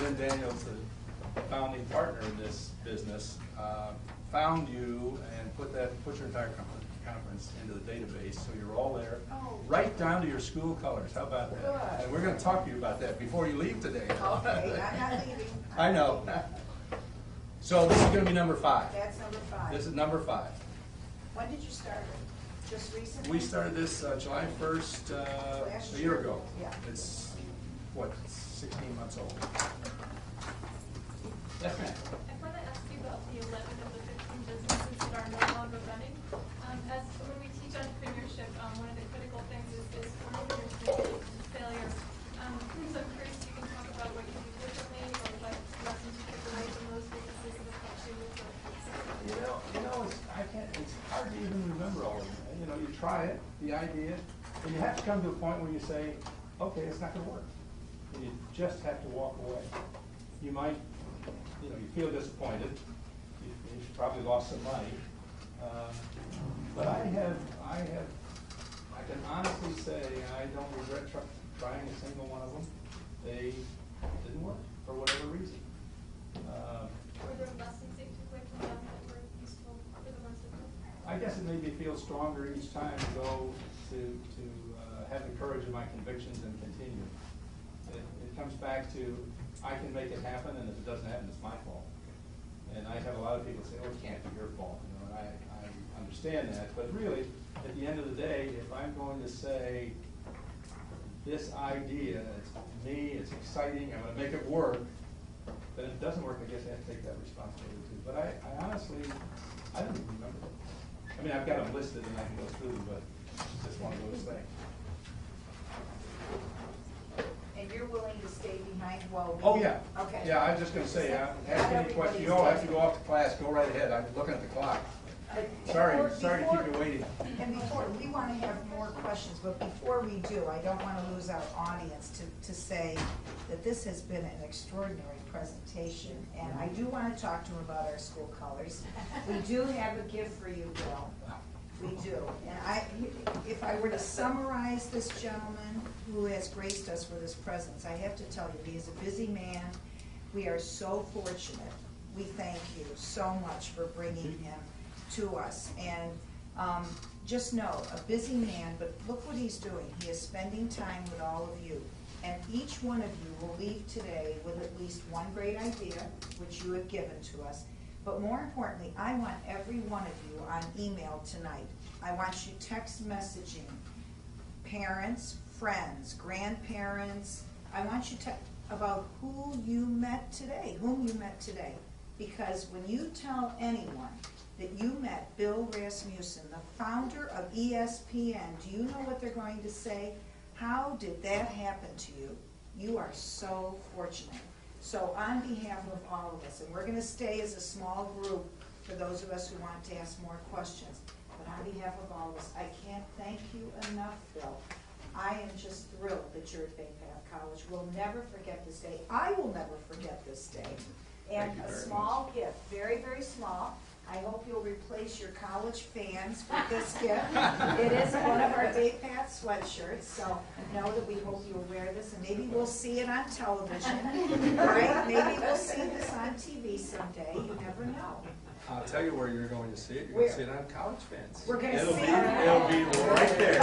Lynn Daniels, the founding partner in this business, found you and put your entire conference into the database, so you're all there, right down to your school colors. How about that? Good. And we're going to talk to you about that before you leave today. Okay, I'm not leaving. I know. So this is going to be number 5. That's number 5. This is number 5. When did you start it? Just recently? We started this July 1st, a year ago. Yeah. It's, what, 16 months old. Yes, ma'am. I want to ask you about the 11 of the 15 businesses that are no longer running. When we teach entrepreneurship, one of the critical things is when you're failure idea, and you have to come to a point where you say, okay, it's not gonna work. And you just have to walk away. You might, you feel disappointed. You've probably lost some money. But I can honestly say I don't regret trying a single one of them. They didn't work for whatever reason. Were there lessons that you took away from them that were useful for the rest of them? I guess it made me feel stronger each time to go to have the courage of my convictions and continue. It comes back to I can make it happen, and if it doesn't happen, it's my fault. And I have a lot of people say, "Oh, it can't be your fault," and I understand that. But really, at the end of the day, if I'm going to say this idea, it's me, it's exciting, I'm going to make it work, then if it doesn't work, I guess I have to take that responsibility too. But I honestly, I don't even remember it. I mean, I've got them listed and I can go through them, but it's just one of those things. And you're willing to stay behind while we... Oh, yeah. Okay. Yeah, I was just going to say, ask any question. You all have to go off to class. Go right ahead. I'm looking at the clock. Sorry to keep you waiting. And before, we want to have more questions, but before we do, I don't want to lose our audience to say that this has been an extraordinary presentation, and I do want to talk to him about our school colors. We do have a gift for you, Bill. We do. And if I were to summarize this gentleman who has graced us with his presence, I have to tell you, he is a busy man. We are so fortunate. We thank you so much for bringing him to us. And just know, a busy man, but look what he's doing. He is spending time with all of you. And each one of you will leave today with at least one great idea, which you have given to us. But more importantly, I want every one of you on email tonight. I want you text messaging parents, friends, grandparents. I want you to about whom you met today. Because when you tell anyone that you met Bill Rasmussen, the founder of ESPN, do you know what they're going to say? How did that happen to you? You are so fortunate. So on behalf of all of us, and we're going to stay as a small group for those of us who want to ask more questions, but on behalf of all of us, I can't thank you enough, Bill. I am just thrilled that you're at Bay Path College. We'll never forget this day. I will never forget this day. And a small gift, very, very small. I hope you'll replace your college fans with this gift. It is one of our Bay Path sweatshirts, so know that we hope you'll wear this, and maybe we'll see it on television, right? Maybe we'll see this on TV someday. You never know. I'll tell you where you're going to see it. You're going to see it on College Fans. We're going to see it. It'll be right there.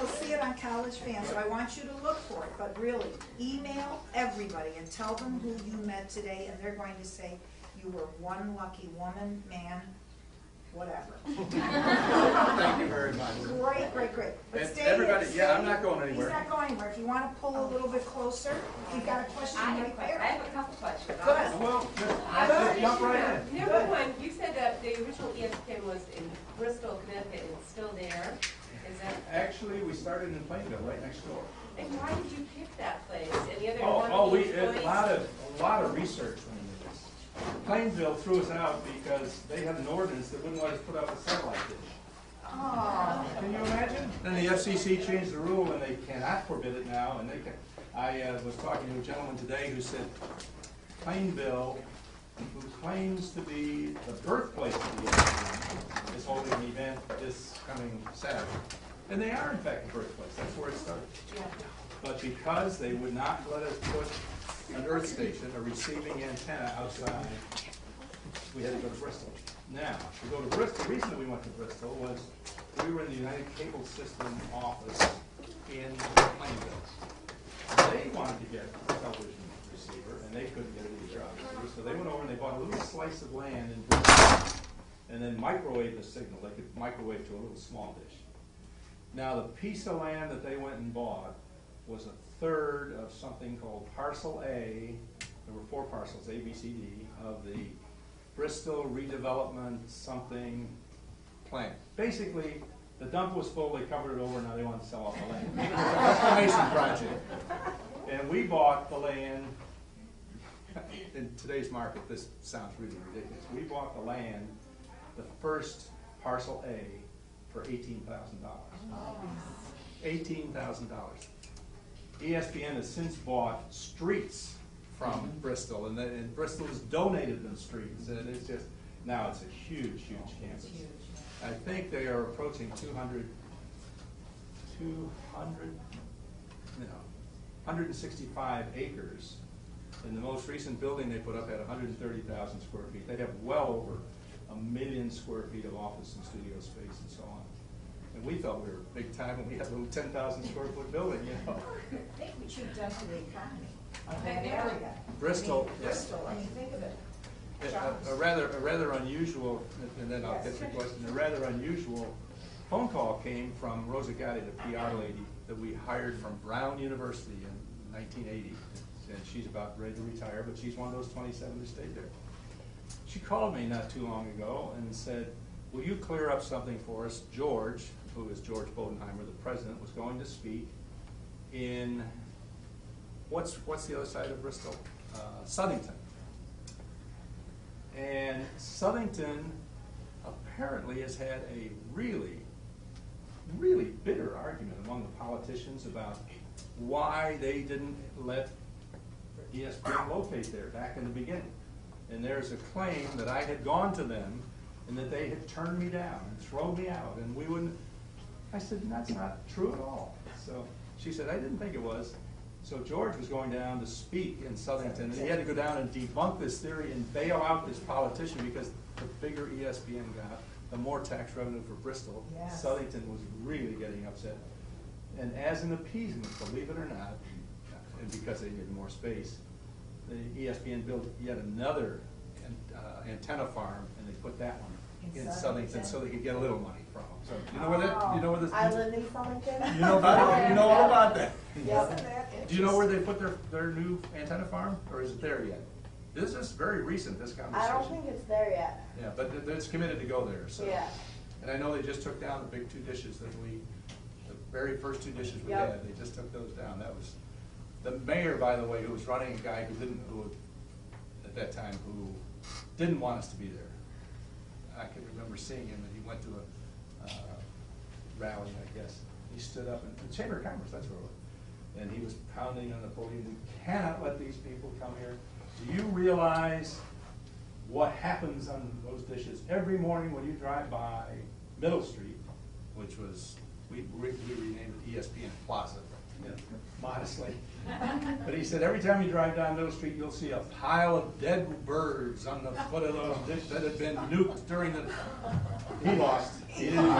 We'll see it on College Fans, so I want you to look for it. But really, email everybody and tell them who you met today, and they're going to say you were one lucky woman, man, whatever. Thank you very much. Great. But And stay everybody, here, yeah, stay I'm not here. going anywhere. He's not going anywhere. If you want to pull a little bit closer, you've got a question right there. I have a couple questions. Good. Well, just jump right in. Number one, you said that the original ESPN was in Bristol, Connecticut, and it's still there. Is that? Actually, we started in Plainville, right next door. And why did you pick that place? Any other A lot of research went into this. Plainville threw us out because they had an ordinance that wouldn't let us put up a satellite dish. Oh. Can you imagine? Then the FCC changed the rule and they cannot forbid it now. And they can. I was talking to a gentleman today who said Plainville, who claims to be the birthplace of the ESPN, is holding an event this coming Saturday. And they are in fact the birthplace. That's where it started. Yeah. But because they would not let us put an earth station, a receiving antenna outside, we had to go to Bristol. Now, to go to Bristol, the reason that we went to Bristol was we were in the United Cable System office in Plainville. They wanted to get a television receiver, and they couldn't get it either, obviously. So they went over and they bought a little slice of land in Bristol, and then microwaved the signal. They could microwave to a little small dish. Now, the piece of land that they went and bought was a third of something called Parcel A. There were 4 parcels, A, B, C, D, of the Bristol redevelopment something plan. Basically, the dump was full, they covered it over, now they wanted to sell off the land. It was a reclamation project. And we bought the land in today's market, this sounds really ridiculous. We bought the land, the first parcel A, for $18,000. $18,000. ESPN has since bought streets from Bristol, and Bristol has donated them streets, and it's just, now it's a huge, huge campus. Huge. I think they are approaching 165 acres. And the most recent building they put up had 130,000 square feet. They have well over 1 million square feet of office and studio space and so on. And we thought we were big time when we had a little 10,000 square foot building, you know. Think what you've done to the economy of that area. Bristol, I mean, yeah. Bristol, I mean, think of it. A rather unusual, and then I'll get to your question, a rather unusual phone call came from Rosa Gotti, the PR lady that we hired from Brown University in 1980. And she's about ready to retire, but she's one of those 27 who stayed there. She called me not too long ago and said, will you clear up something for us? George, who is George Bodenheimer, the president, was going to speak in, what's the other side of Bristol? Southington. And Southington apparently has had a really, really bitter argument among the politicians about why they didn't let ESPN locate there back in the beginning. And there's a claim that I had gone to them and that they had turned me down and thrown me out, and we wouldn't. I said, that's not true at all. So she said, I didn't think it was. So George was going down to speak in Southington, and he had to go down and debunk this theory and bail out this politician, because the bigger ESPN got, the more tax revenue for Bristol. Yes. Southington was really getting upset. And as an appeasement, believe it or not, and because they needed more space, the ESPN built yet another antenna farm, and they put that one in Southington so they could get a little money from them. So you know where that? You know where this? I live in Southington. You know about it? You know all about that? Yep. Do you know where they put their new antenna farm, or is it there yet? This is very recent, this conversation. I don't think it's there yet. Yeah, but it's committed to go there, so. Yeah. And I know they just took down the big 2 dishes that the very first 2 dishes we Yep. had, they just took those down. That was, the mayor, by the way, who was running, a guy at that time, who didn't want us to be there. I can remember seeing him, and he went to a rally, I guess. He stood up in the Chamber of Commerce, that's where it was. And he was pounding on the podium, we cannot let these people come here. Do you realize what happens on those dishes every morning when you drive by Middle Street, which was, we renamed it ESPN Plaza, modestly. But he said every time you drive down Middle Street, you'll see a pile of dead birds on the foot of those dishes that had been nuked during the, he lost, he didn't win.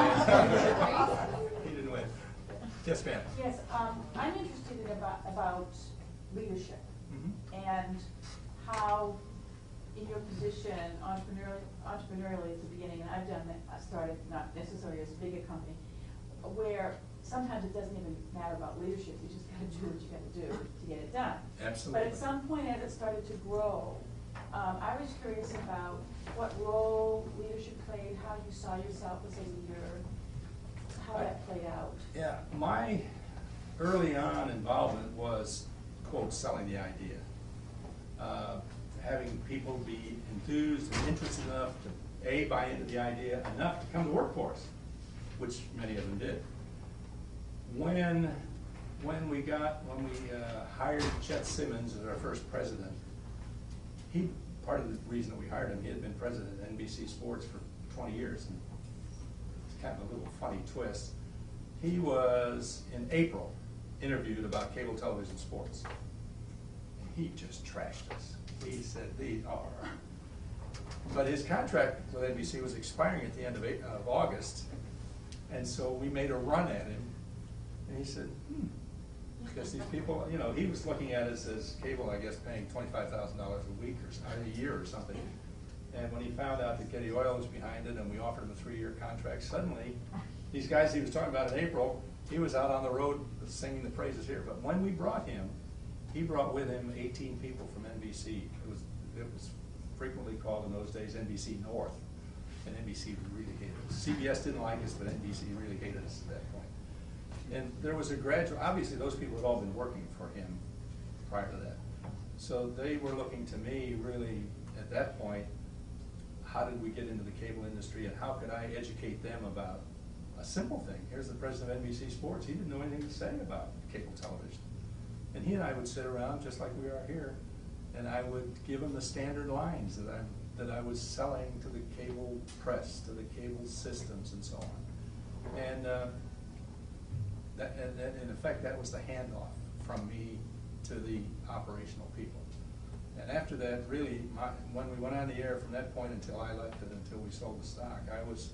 He didn't win. Yes, ma'am. Yes, I'm interested in about leadership and how, in your position, entrepreneurially at the beginning, and I've done that, I started not necessarily as big a company, where sometimes it doesn't even matter about leadership, you just gotta do what you gotta do to get it done. Absolutely. But at some point, as it started to grow, I was curious about what role leadership played, how you saw yourself as a leader, how that played out. Yeah, my early on involvement was, quote, selling the idea. Having people be enthused and interested enough to, A, buy into the idea, enough to come to work for us, which many of them did. When we hired Chet Simmons as our first president, part of the reason that we hired him, he had been president of NBC Sports for 20 years. And it's kind of a little funny twist. He was, in April, interviewed about cable television sports. And he just trashed us. He said, these are. But his contract with NBC was expiring at the end of August. And so we made a run at him. And he said, because these people, you know, he was looking at us as cable, I guess, paying $25,000 a week or a year or something. And when he found out that Getty Oil was behind it and we offered him a 3-year contract, suddenly, these guys he was talking about in April, he was out on the road singing the praises here. But when we brought him, he brought with him 18 people from NBC. It was frequently called in those days NBC North. And NBC really hated us. CBS didn't like us, but NBC really hated us at that point. And there was a gradual, obviously those people had all been working for him prior to that. So they were looking to me really, at that point, how did we get into the cable industry and how could I educate them about a simple thing? Here's the president of NBC Sports. He didn't know anything to say about cable television. And he and I would sit around just like we are here, and I would give him the standard lines that I was selling to the cable press, to the cable systems and so on. And, and in effect, that was the handoff from me to the operational people. And after that, really, when we went on the air from that point until I left it, until we sold the stock, I was,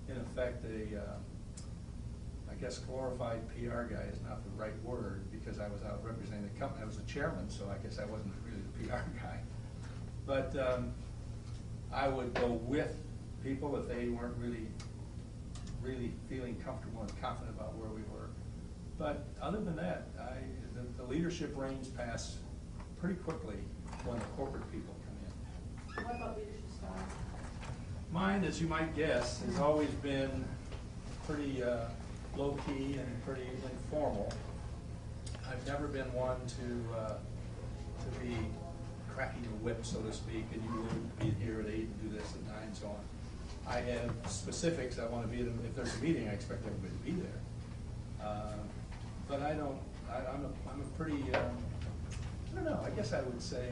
in effect, I guess glorified PR guy is not the right word, because I was out representing the company. I was the chairman, so I guess I wasn't really the PR guy. But I would go with people if they weren't really feeling comfortable and confident about where we were. But other than that, the leadership reins pass pretty quickly when the corporate people come in. What about leadership style? Mine, as you might guess, has always been pretty low-key and pretty informal. I've never been one to be cracking the whip, so to speak, and you will be here at 8 and do this at 9 and so on. I have specifics. I want to be if there's a meeting, I expect everybody to be there. But I don't. I'm a pretty. I don't know. I guess I would say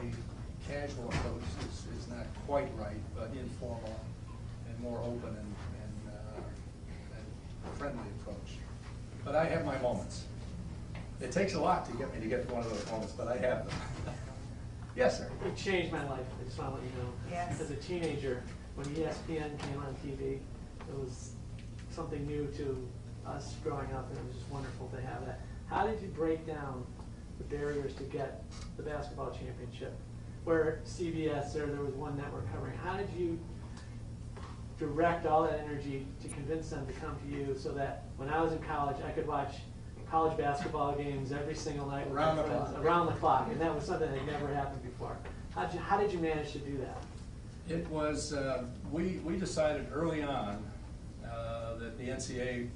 casual approach is not quite right, but informal and more open and friendly approach. But I have my moments. It takes a lot to get me to get to one of those moments, but I have them. Yes, sir. It changed my life. I just want to let you know. Yes. As a teenager, when ESPN came on TV, it was something new to us growing up, and it was just wonderful to have that. How did you break down the barriers to get the basketball championship? Where CBS, there was one network covering. How did you direct all that energy to convince them to come to you so that when I was in college, I could watch college basketball games every single night with my friends, around the clock, and that was something that never happened before. How did you manage to do that? It was, we decided early on that the NCAA,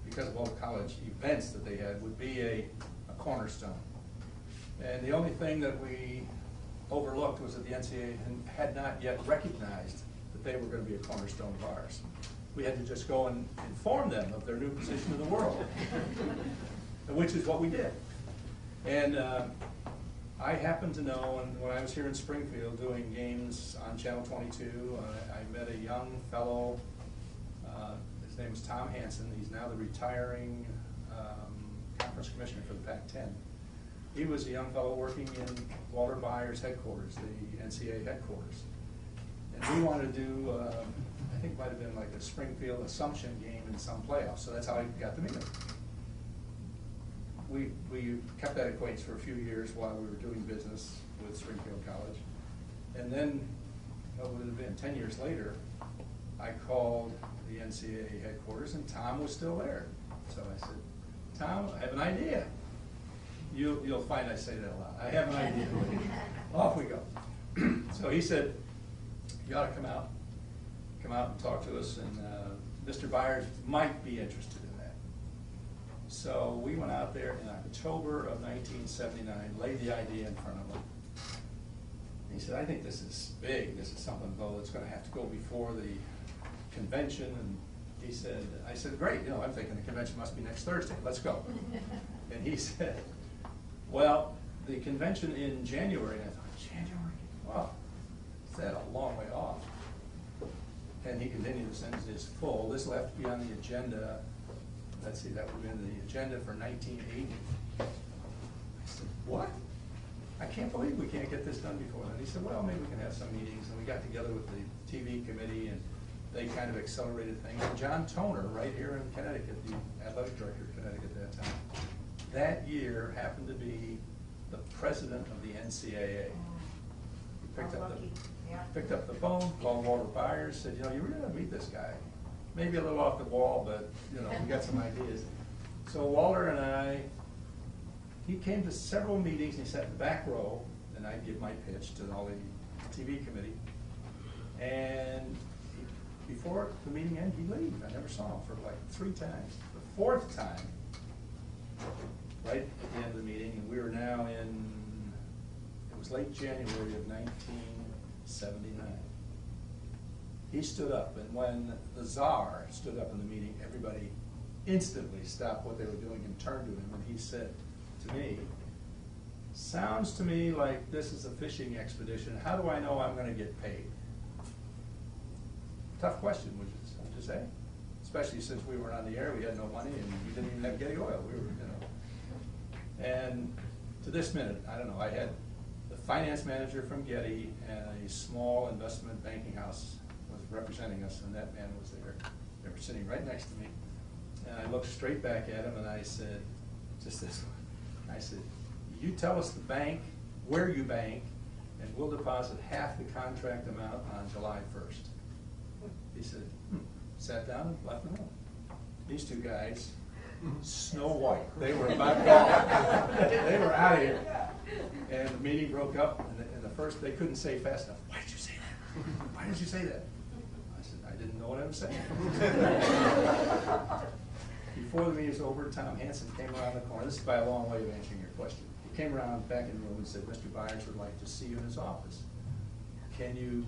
because of all the college events that they had, would be a cornerstone. And the only thing that we overlooked was that the NCAA had not yet recognized that they were going to be a cornerstone of ours. We had to just go and inform them of their new position in the world, which is what we did. And I happened to know, and when I was here in Springfield doing games on Channel 22, I met a young fellow, his name was Tom Hansen. He's now the retiring conference commissioner for the Pac-10. He was a young fellow working in Walter Byers' headquarters, the NCAA headquarters. And we wanted to do, I think it might have been like a Springfield Assumption game in some playoffs, so that's how I got to meet him. We kept that acquaintance for a few years while we were doing business with Springfield College. And then, what would it have been, 10 years later, I called the NCAA headquarters and Tom was still there. So I said, Tom, I have an idea. You'll find I say that a lot. I have an idea. Off we go. So he said, you ought to come out and talk to us, and Mr. Byers might be interested in that. So we went out there in October of 1979, laid the idea in front of him. He said, I think this is big. This is something, though, that's going to have to go before the convention. And he said, I said, great. You know, I'm thinking the convention must be next Thursday. Let's go. And he said, well, the convention in January. And I thought, January? Wow, is that a long way off? And he continued, the sentence is full. This will have to be on the agenda. Let's see, that would be in the agenda for 1980. I said, what? I can't believe we can't get this done before then. He said, well, maybe we can have some meetings. And we got together with the TV committee, and they kind of accelerated things. And John Toner, right here in Connecticut, the athletic director of Connecticut at that time, that year happened to be the president of the NCAA. He picked up the phone, called Walter Byers, said, you know, you really want to meet this guy. Maybe a little off the wall, but, you know, we got some ideas. So Walter and he came to several meetings, and he sat in the back row, and I'd give my pitch to all the TV committee. And before the meeting ended, he'd leave. I never saw him for like 3 times. The 4th time, right at the end of the meeting, and we were now in, it was was late January of 1979. He stood up, and when the czar stood up in the meeting, everybody instantly stopped what they were doing and turned to him, and he said to me, "Sounds to me like this is a fishing expedition. How do I know I'm going to get paid?" Tough question, would you say? Especially since we weren't on the air, we had no money, and we didn't even have Getty Oil. We were, And to this minute, I don't know, I had the finance manager from Getty and a small investment banking house was representing us, and that man was there. They were sitting right next to me. And I looked straight back at him and I said, just this one, I said, "You tell us the bank, where you bank, and we'll deposit half the contract amount on July 1st. He said, sat down and left the room. These two guys, Snow White, they were about gone. They were out of here. And the meeting broke up, and the first, they couldn't say fast enough, "Why did you say that? Why did you say that?" I said, "I didn't know what I was saying." Before the meeting was over, Tom Hansen came around the corner. This is by a long way of answering your question. He came around back in the room and said, "Mr. Byers would like to see you in his office. Can you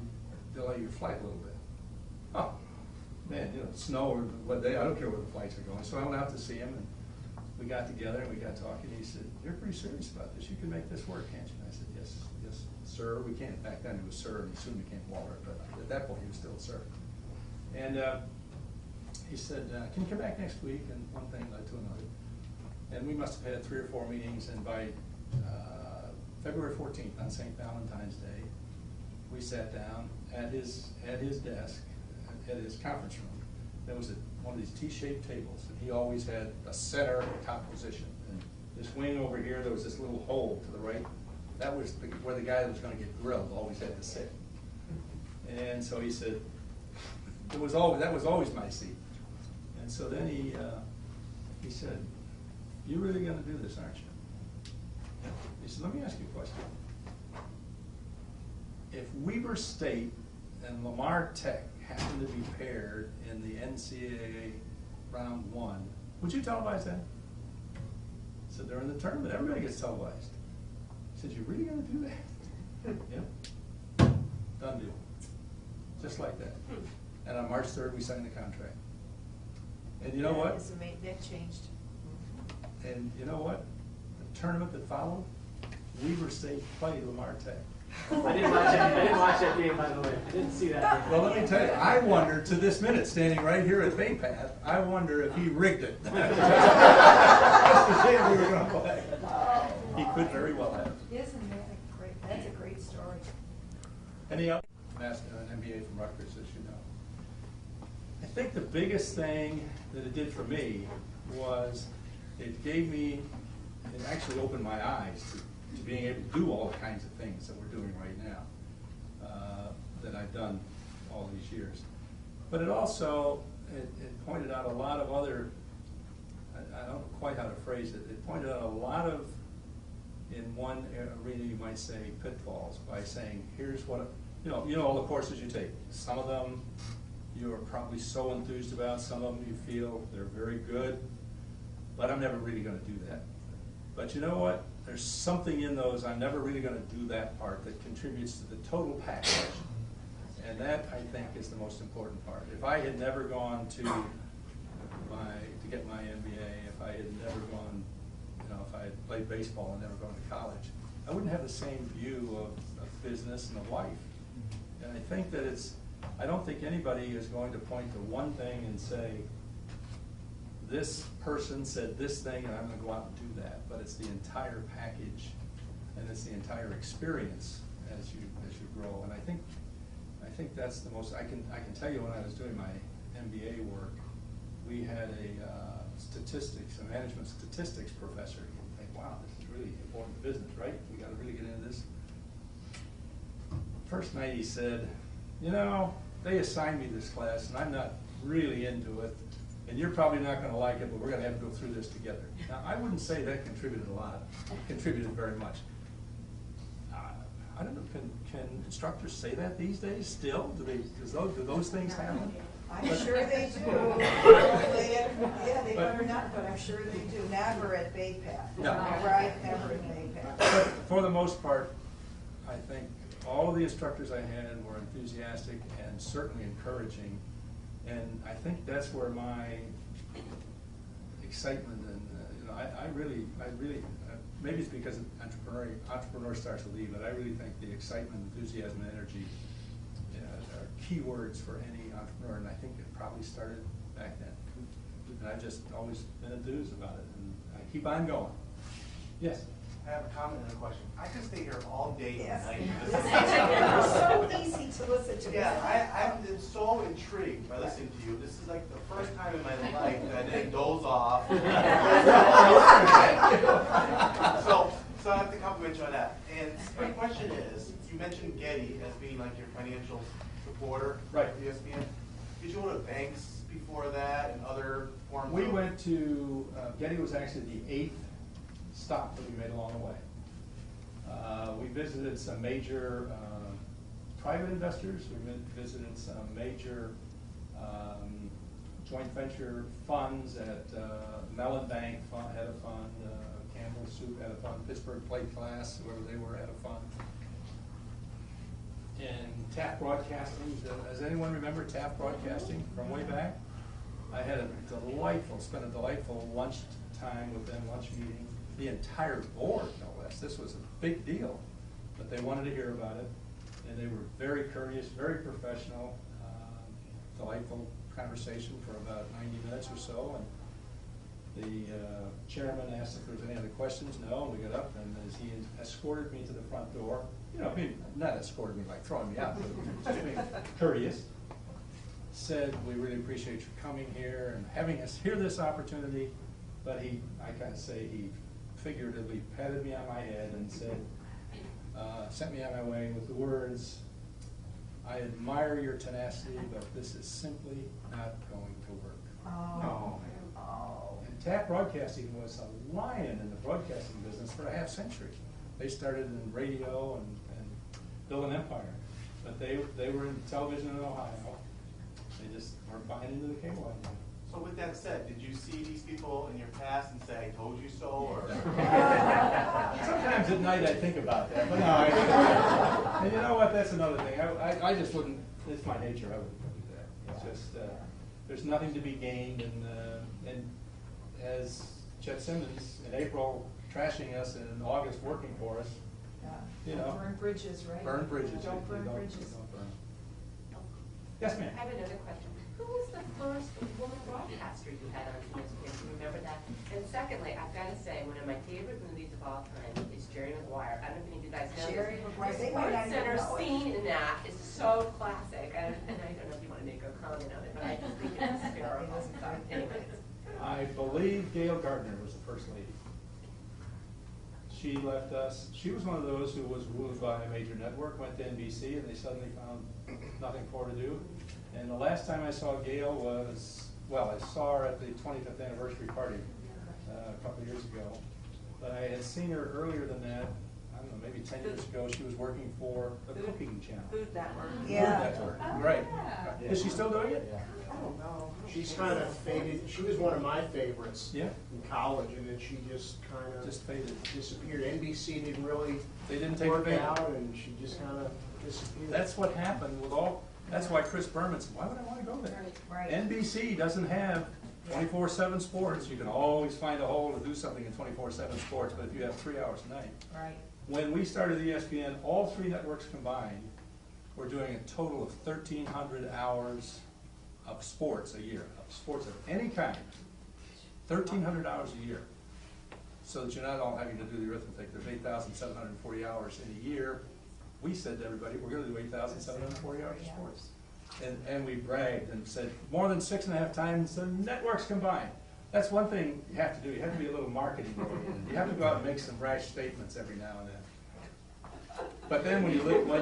delay your flight a little bit?" Oh, man, snow or what day, I don't care where the flights are going. So I went out to see him, and we got together and we got talking. He said, "You're pretty serious about this. You can make this work, can't you?" And I said, yes, sir. We can't, back then it was sir, and he soon became Walter, but at that point he was still sir. And he said, "Can you come back next week?" And one thing led to another. And we must have had 3 or 4 meetings, and by February 14th, on St. Valentine's Day, we sat down at his desk, at his conference room. There was one of these T-shaped tables, and he always had a center top position. And this wing over here, there was this little hole to the right. That was where the guy that was going to get grilled always had to sit. And so he said, that was always my seat. And so then he said, "You're really going to do this, aren't you?" He said, "Let me ask you a question. If Weber State and Lamar Tech happen to be paired in the NCAA round 1, would you televise that?" I said, "They're in the tournament. Everybody gets televised." He said, "You're really going to do that?" Yep. Done deal. Just like that. And on March 3rd, we signed the contract. And you know what? That changed. And you know what? The tournament that followed, Weber State played Lamar Tech. I didn't watch that game, by the way. I didn't see that game. Well, let me tell you, I wonder to this minute, standing right here at Bay Path, I wonder if he rigged it. That's the game we were going to play. He could very well have. Isn't that great? That's a great story. Any other? An MBA from Rutgers, as you know. I think the biggest thing that it did for me was it actually opened my eyes to being able to do all the kinds of things that we're doing right now, that I've done all these years. But it also, it pointed out a lot of other, I don't know quite how to phrase it, it pointed out a lot of, in one arena you might say, pitfalls by saying, here's what, you know all the courses you take. Some of them you're probably so enthused about, some of them you feel they're very good, but I'm never really going to do that. But you know what? There's something in those, I'm never really going to do that part that contributes to the total package. And that, I think, is the most important part. If I had never gone to get my MBA, if I had never gone, if I had played baseball and never gone to college, I wouldn't have the same view of business and of life. And I think that I don't think anybody is going to point to one thing and say, this person said this thing and I'm going to go out and do that. But it's the entire package and it's the entire experience as you grow. And I think that's the most, I can tell you when I was doing my MBA work, we had a management statistics professor. You think, wow, this is really important business, right? We got to really get into this. First night he said, they assigned me this class and I'm not really into it, and you're probably not going to like it, but we're going to have to go through this together. Now, I wouldn't say that contributed a lot. It contributed very much. I don't know, can instructors say that these days still? Do those things happen? I'm sure they do. They better not, but I'm sure they do. Never at Bay Path. No. Right, never at Bay Path. But for the most part, I think all of the instructors I had were enthusiastic and certainly encouraging. And I think that's where my excitement and, I really, maybe it's because entrepreneur starts to leave, but I really think the excitement, enthusiasm, and energy are key words for any entrepreneur, and I think it probably started back then. And I've just always been enthused about it, and I keep on going. Yes? I have a comment and a question. I could stay here all day Yes. tonight. It's so easy to listen to. Yeah, I'm just so intrigued by listening to you. This is like the first time in my life that I didn't doze off. So I have to compliment you on that. And my question is, you mentioned Getty as being like your financial supporter. Right. For ESPN. Did you go to banks before that and other forms? We went to, Getty was actually the 8th stop that we made along the way. We visited some major private investors. We visited some major joint venture funds at Mellon Bank had a fund, Campbell Soup had a fund, Pittsburgh Plate Glass, whoever they were, had a fund. And Taft Broadcasting, does anyone remember Taft Broadcasting from way back? I had spent a delightful lunch time with them, lunch meeting. The entire board, no less. This was a big deal, but they wanted to hear about it, and they were very courteous, very professional, delightful conversation for about 90 minutes or so. And the chairman asked if there was any other questions. No, and we got up, and as he escorted me to the front door, not escorted me like throwing me out, but just being courteous, said, "We really appreciate you coming here and having us hear this opportunity." But he figuratively patted me on my head and said, sent me on my way with the words, "I admire your tenacity, but this is simply not going to work." Oh. And Taft Broadcasting was a lion in the broadcasting business for a half century. They started in radio and built an empire. But they were in television in Ohio. They just weren't buying into the cable idea. So with that said, did you see these people in your past and say, "I told you so," or? Sometimes at night I think about that, but no, and you know what, that's another thing. I just wouldn't, it's my nature, I wouldn't do that. It's just, there's nothing to be gained, and as Chet Simmons in April trashing us and in August working for us, Don't burn bridges, right? burn bridges. Don't burn bridges. Don't burn. Yes, ma'am. I have another question. Who was the first woman broadcaster you had on ESPN? Do you remember that? And secondly, I've got to say, one of my favorite movies of all time is Jerry Maguire. I don't know if any of you guys know Jerry this. Maguire. The They might not Sports even Center know it. scene in that is so classic. And I don't know if you want to make a comment on it, but I just think it's hysterical. Anyways. I believe Gail Gardner was the first lady. She left us. She was one of those who was wooed by a major network, went to NBC, and they suddenly found nothing for her to do. And the last time I saw Gail was, I saw her at the 25th anniversary party a couple of years ago. But I had seen her earlier than that, I don't know, maybe 10 years ago. She was working for the cooking channel. Food Network. Yeah. Food Network, right. Is she still doing it? I don't know. She's kind of faded. She was one of my favorites Yeah. in college, and then she just kind of Just faded. disappeared. NBC didn't really They didn't take work advantage. out, and she just kind of disappeared. That's what happened with that's why Chris Berman said, why would I want to go there? Right. NBC doesn't have 24/7 sports. You can always find a hole to do something in 24/7 sports, but if you have 3 hours a night. Right. When we started ESPN, all 3 networks combined were doing a total of 1,300 hours of sports a year, of sports of any kind. 1,300 hours a year. So that you're not all having to do the arithmetic. There's 8,740 hours in a year. We said to everybody, we're going to do 8,740 hours of sports. And we bragged and said, more than 6.5 times the networks combined. That's one thing you have to do. You have to be a little marketing oriented. You have to go out and make some brash statements every now and then. But then when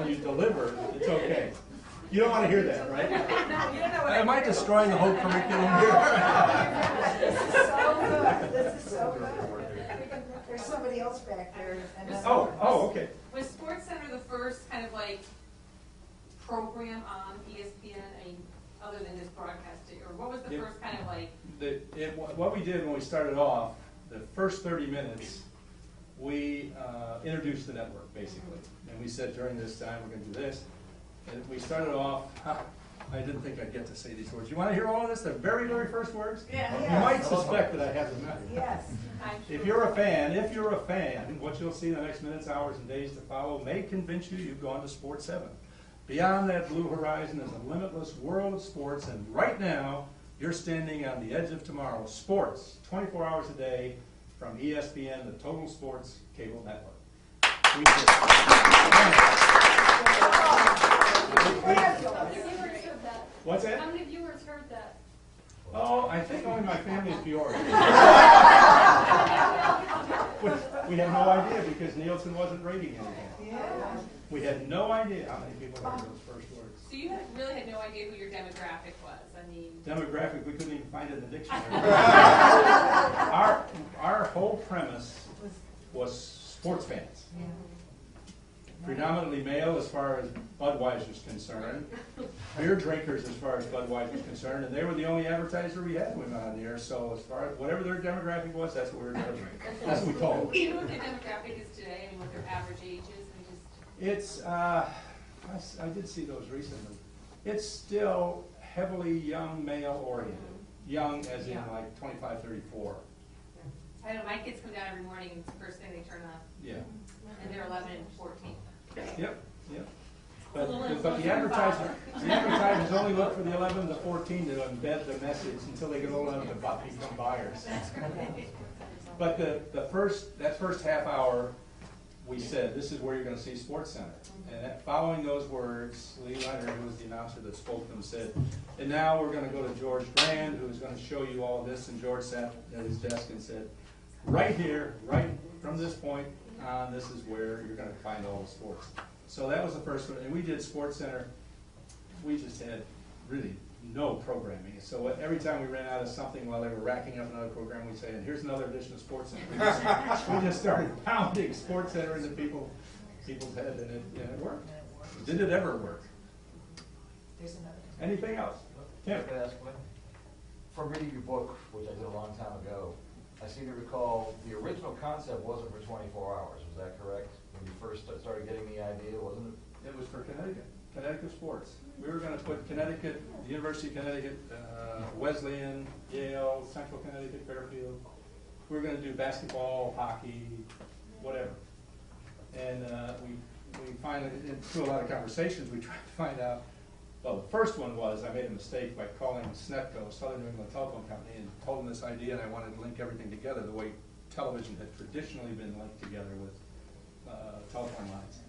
you deliver, it's okay. You don't want to hear that, right? No, you don't know what Am I destroying the whole curriculum here? This is so good. This is so good. There's somebody else back there. Oh, okay. Was SportsCenter the first kind of like program on ESPN, other than just broadcasting, or what was the first kind of like? What we did when we started off, the first 30 minutes we introduced the network, basically. And we said during this time, we're going to do this. And we started off, I didn't think I'd get to say these words. You want to hear all of this? The very, very first words? Yeah. You might suspect that I have them. Yes. If you're a fan, what you'll see in the next minutes, hours, and days to follow may convince you you've gone to Sports 7. Beyond that blue horizon is a limitless world of sports, and right now, you're standing on the edge of tomorrow. Sports, 24 hours a day, from ESPN, the Total Sports Cable Network. How many viewers heard that? What's that? How many viewers heard that? Oh, I think only my family in Peoria. We had no idea because Nielsen wasn't rating anything. Yeah. We had no idea how many people heard those first words. So you really had no idea who your demographic was? I mean. Demographic, we couldn't even find it in the dictionary. Our whole premise was sports fans. Yeah. Predominantly male as far as Budweiser's concerned, beer drinkers as far as Budweiser's concerned, and they were the only advertiser we had women on the air, so as far as whatever their demographic was, that's what we were delivering. That's what we told them. Do you know what the demographic is today? I mean, what their average age is? It's, I did see those recently. It's still heavily young male oriented. Young as in like 25, 34. I know, my kids come down every morning and it's the first thing they turn on. Yeah. And they're 11 and 14. Yep, yep. But the advertisers only look for the 11 to 14 to embed the message until they get old enough to become buyers. But that first half hour, we said, this is where you're going to see Sports Center. And following those words, Lee Leonard, who was the announcer that spoke them, said, and now we're going to go to George Grand, who's going to show you all this. And George sat at his desk and said, right here, right from this point on, this is where you're going to find all the sports. So that was the first one. And we did Sports Center. We just had really no programming. So every time we ran out of something while they were racking up another program, we'd say, and here's another edition of Sports Center. We just started pounding Sports Center into people's heads, and it worked. Did it ever work? There's another. Anything else? Tim? Can I ask one? From reading your book, which I did a long time ago, I seem to recall the original concept wasn't for 24 hours. Was that correct? When you first started getting the idea, wasn't it? It was for Connecticut sports. We were going to put Connecticut, the University of Connecticut, Wesleyan, Yale, Central Connecticut, Fairfield. We were going to do basketball, hockey, whatever. And we finally, through a lot of conversations, we tried to find out. Well, the first one was I made a mistake by calling SNETCO, Southern New England Telephone Company, and told them this idea, and I wanted to link everything together the way television had traditionally been linked together with telephone lines.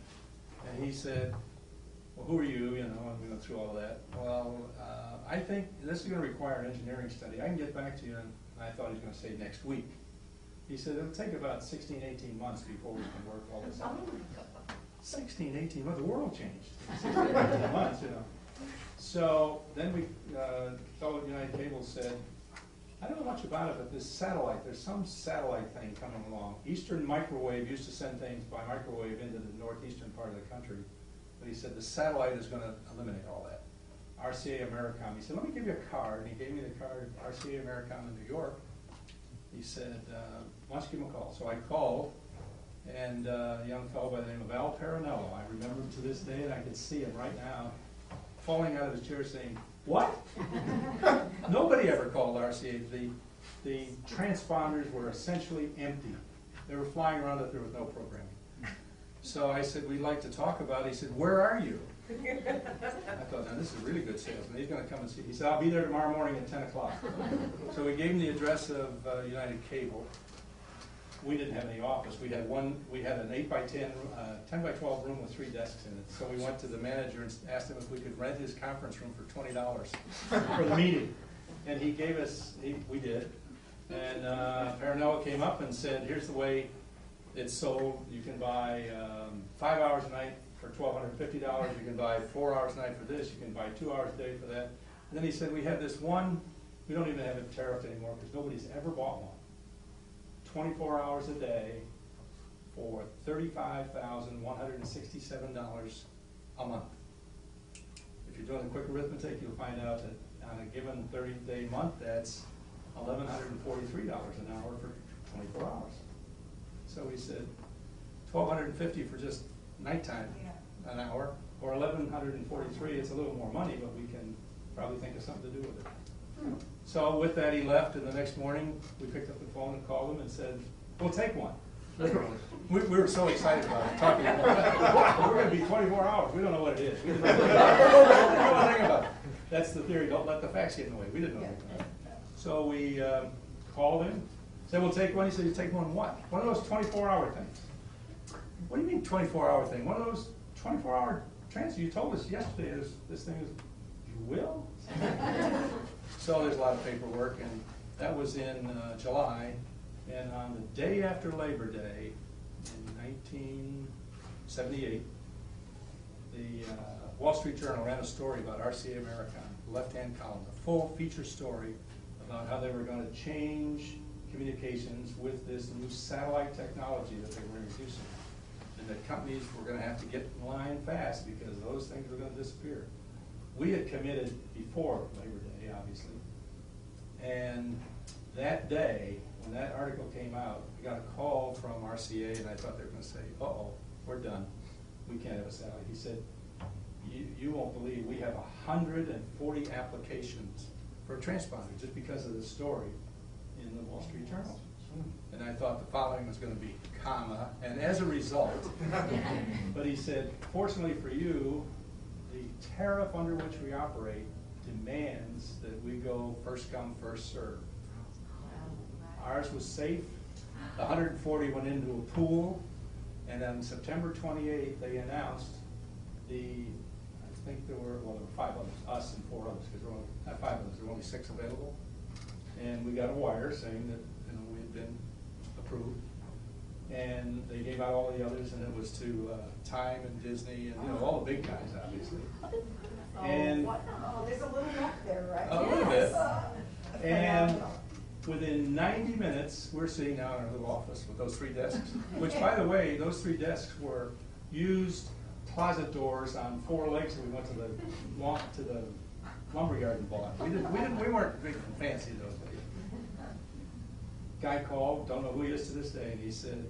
And he said, well, who are you? You know, and we went through all of that. Well, I think this is going to require an engineering study. I can get back to you, and I thought he was going to say next week. He said it'll take about 16, 18 months before we can work all this out. 16, 18 months, the world changed. 16, 18 months, you know. So then we, fellow at United Cable said, I don't know much about it, but this satellite, there's some satellite thing coming along. Eastern Microwave used to send things by microwave into the northeastern part of the country. But he said the satellite is going to eliminate all that. RCA Americom. He said, let me give you a card. And he gave me the card, RCA Americom in New York. He said, why don't you give him a call? So I called, and a young fellow by the name of Al Parinello. I remember him to this day, and I can see him right now falling out of his chair saying, what? Nobody ever called RCA. The transponders were essentially empty. They were flying around if there was no programming. So I said, we'd like to talk about it. He said, where are you? I thought, now this is a really good salesman. He's going to come and see. He said, I'll be there tomorrow morning at 10 o'clock. So we gave him the address of United Cable. We didn't have any office. We had an 8 by 10, 10 by 12 room with 3 desks in it. So we went to the manager and asked him if we could rent his conference room for $20 for the meeting. And he gave us, we did. And Parinello came up and said, here's the way it's sold. You can buy 5 hours a night for $1,250. You can buy 4 hours a night for this. You can buy 2 hours a day for that. And then he said, we have this one, we don't even have it tariffed anymore because nobody's ever bought one. 24 hours a day for $35,167 a month. If you're doing the quick arithmetic, you'll find out that on a given 30-day month, that's $1,143 an hour for 24 hours. So we said, $1,250 for just nighttime an hour, or $1,143. It's a little more money, but we can probably think of something to do with it. So with that, he left, and the next morning, we picked up the phone and called him and said, we'll take one. Literally. We were so excited about it, talking about it. We're going to be 24 hours. We don't know what it is. We didn't know anything about it. That's the theory. Don't let the facts get in the way. We didn't know anything about it. So we called him, said, we'll take one. He said, you take one what? One of those 24-hour things. What do you mean 24-hour thing? One of those 24-hour transfers. You told us yesterday this thing is, you will? So there's a lot of paperwork, and that was in July. And on the day after Labor Day, in 1978, the Wall Street Journal ran a story about RCA Americon, left-hand column, a full feature story about how they were going to change communications with this new satellite technology that they were introducing. And that companies were going to have to get in line fast because those things were going to disappear. We had committed before Labor Day, obviously. And that day, when that article came out, I got a call from RCA, and I thought they were going to say, uh-oh, we're done. We can't have a satellite. He said, you won't believe, we have 140 applications for a transponder just because of this story in the Wall Street Journal. And I thought the following was going to be, comma, and as a result, but he said, fortunately for you, the tariff under which we operate demands that we go first come, first serve. Ours was safe. The 140 went into a pool, and on September 28th, they announced I think there were 5 others, us and 4 others, because there were only, not 5 others, there were only 6 available. And we got a wire saying that we had been approved. And they gave out all the others, and it was to Time and Disney and all the big guys, obviously. And there's a little left there, right? a little bit. And within 90 minutes, we're sitting down in our little office with those 3 desks, which, by the way, those 3 desks were used closet doors on 4 legs that we went to the lumberyard and bought. We weren't big and fancy those days. Guy called, don't know who he is to this day, and he said,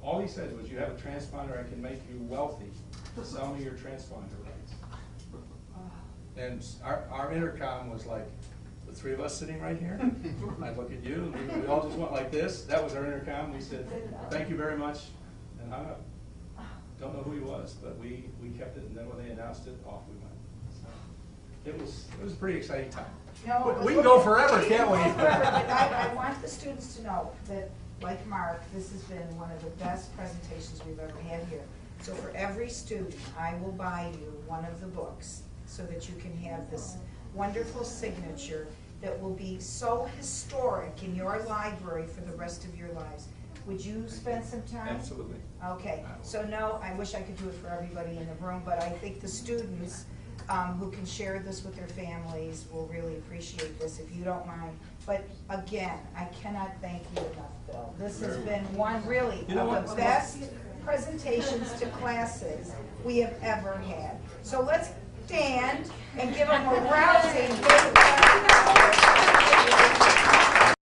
all he said was, you have a transponder, I can make you wealthy. Sell me your transponder rights. And our intercom was like, the 3 of us sitting right here. I'd look at you, and we all just went like this. That was our intercom. We said, thank you very much, and hung up. Don't know who he was, but we kept it, and then when they announced it, off we went. So it was a pretty exciting time. No, We can go forever, can't we? I want the students to know that, like Mark, this has been one of the best presentations we've ever had here. So for every student, I will buy you one of the books so that you can have this wonderful signature that will be so historic in your library for the rest of your lives. Would you spend some time? Absolutely. Okay, so no, I wish I could do it for everybody in the room, but I think the students who can share this with their families will really appreciate this, if you don't mind. But again, I cannot thank you enough, Bill. This has been one really of the best presentations to classes we have ever had. So let's stand and give them a rousing big round of applause.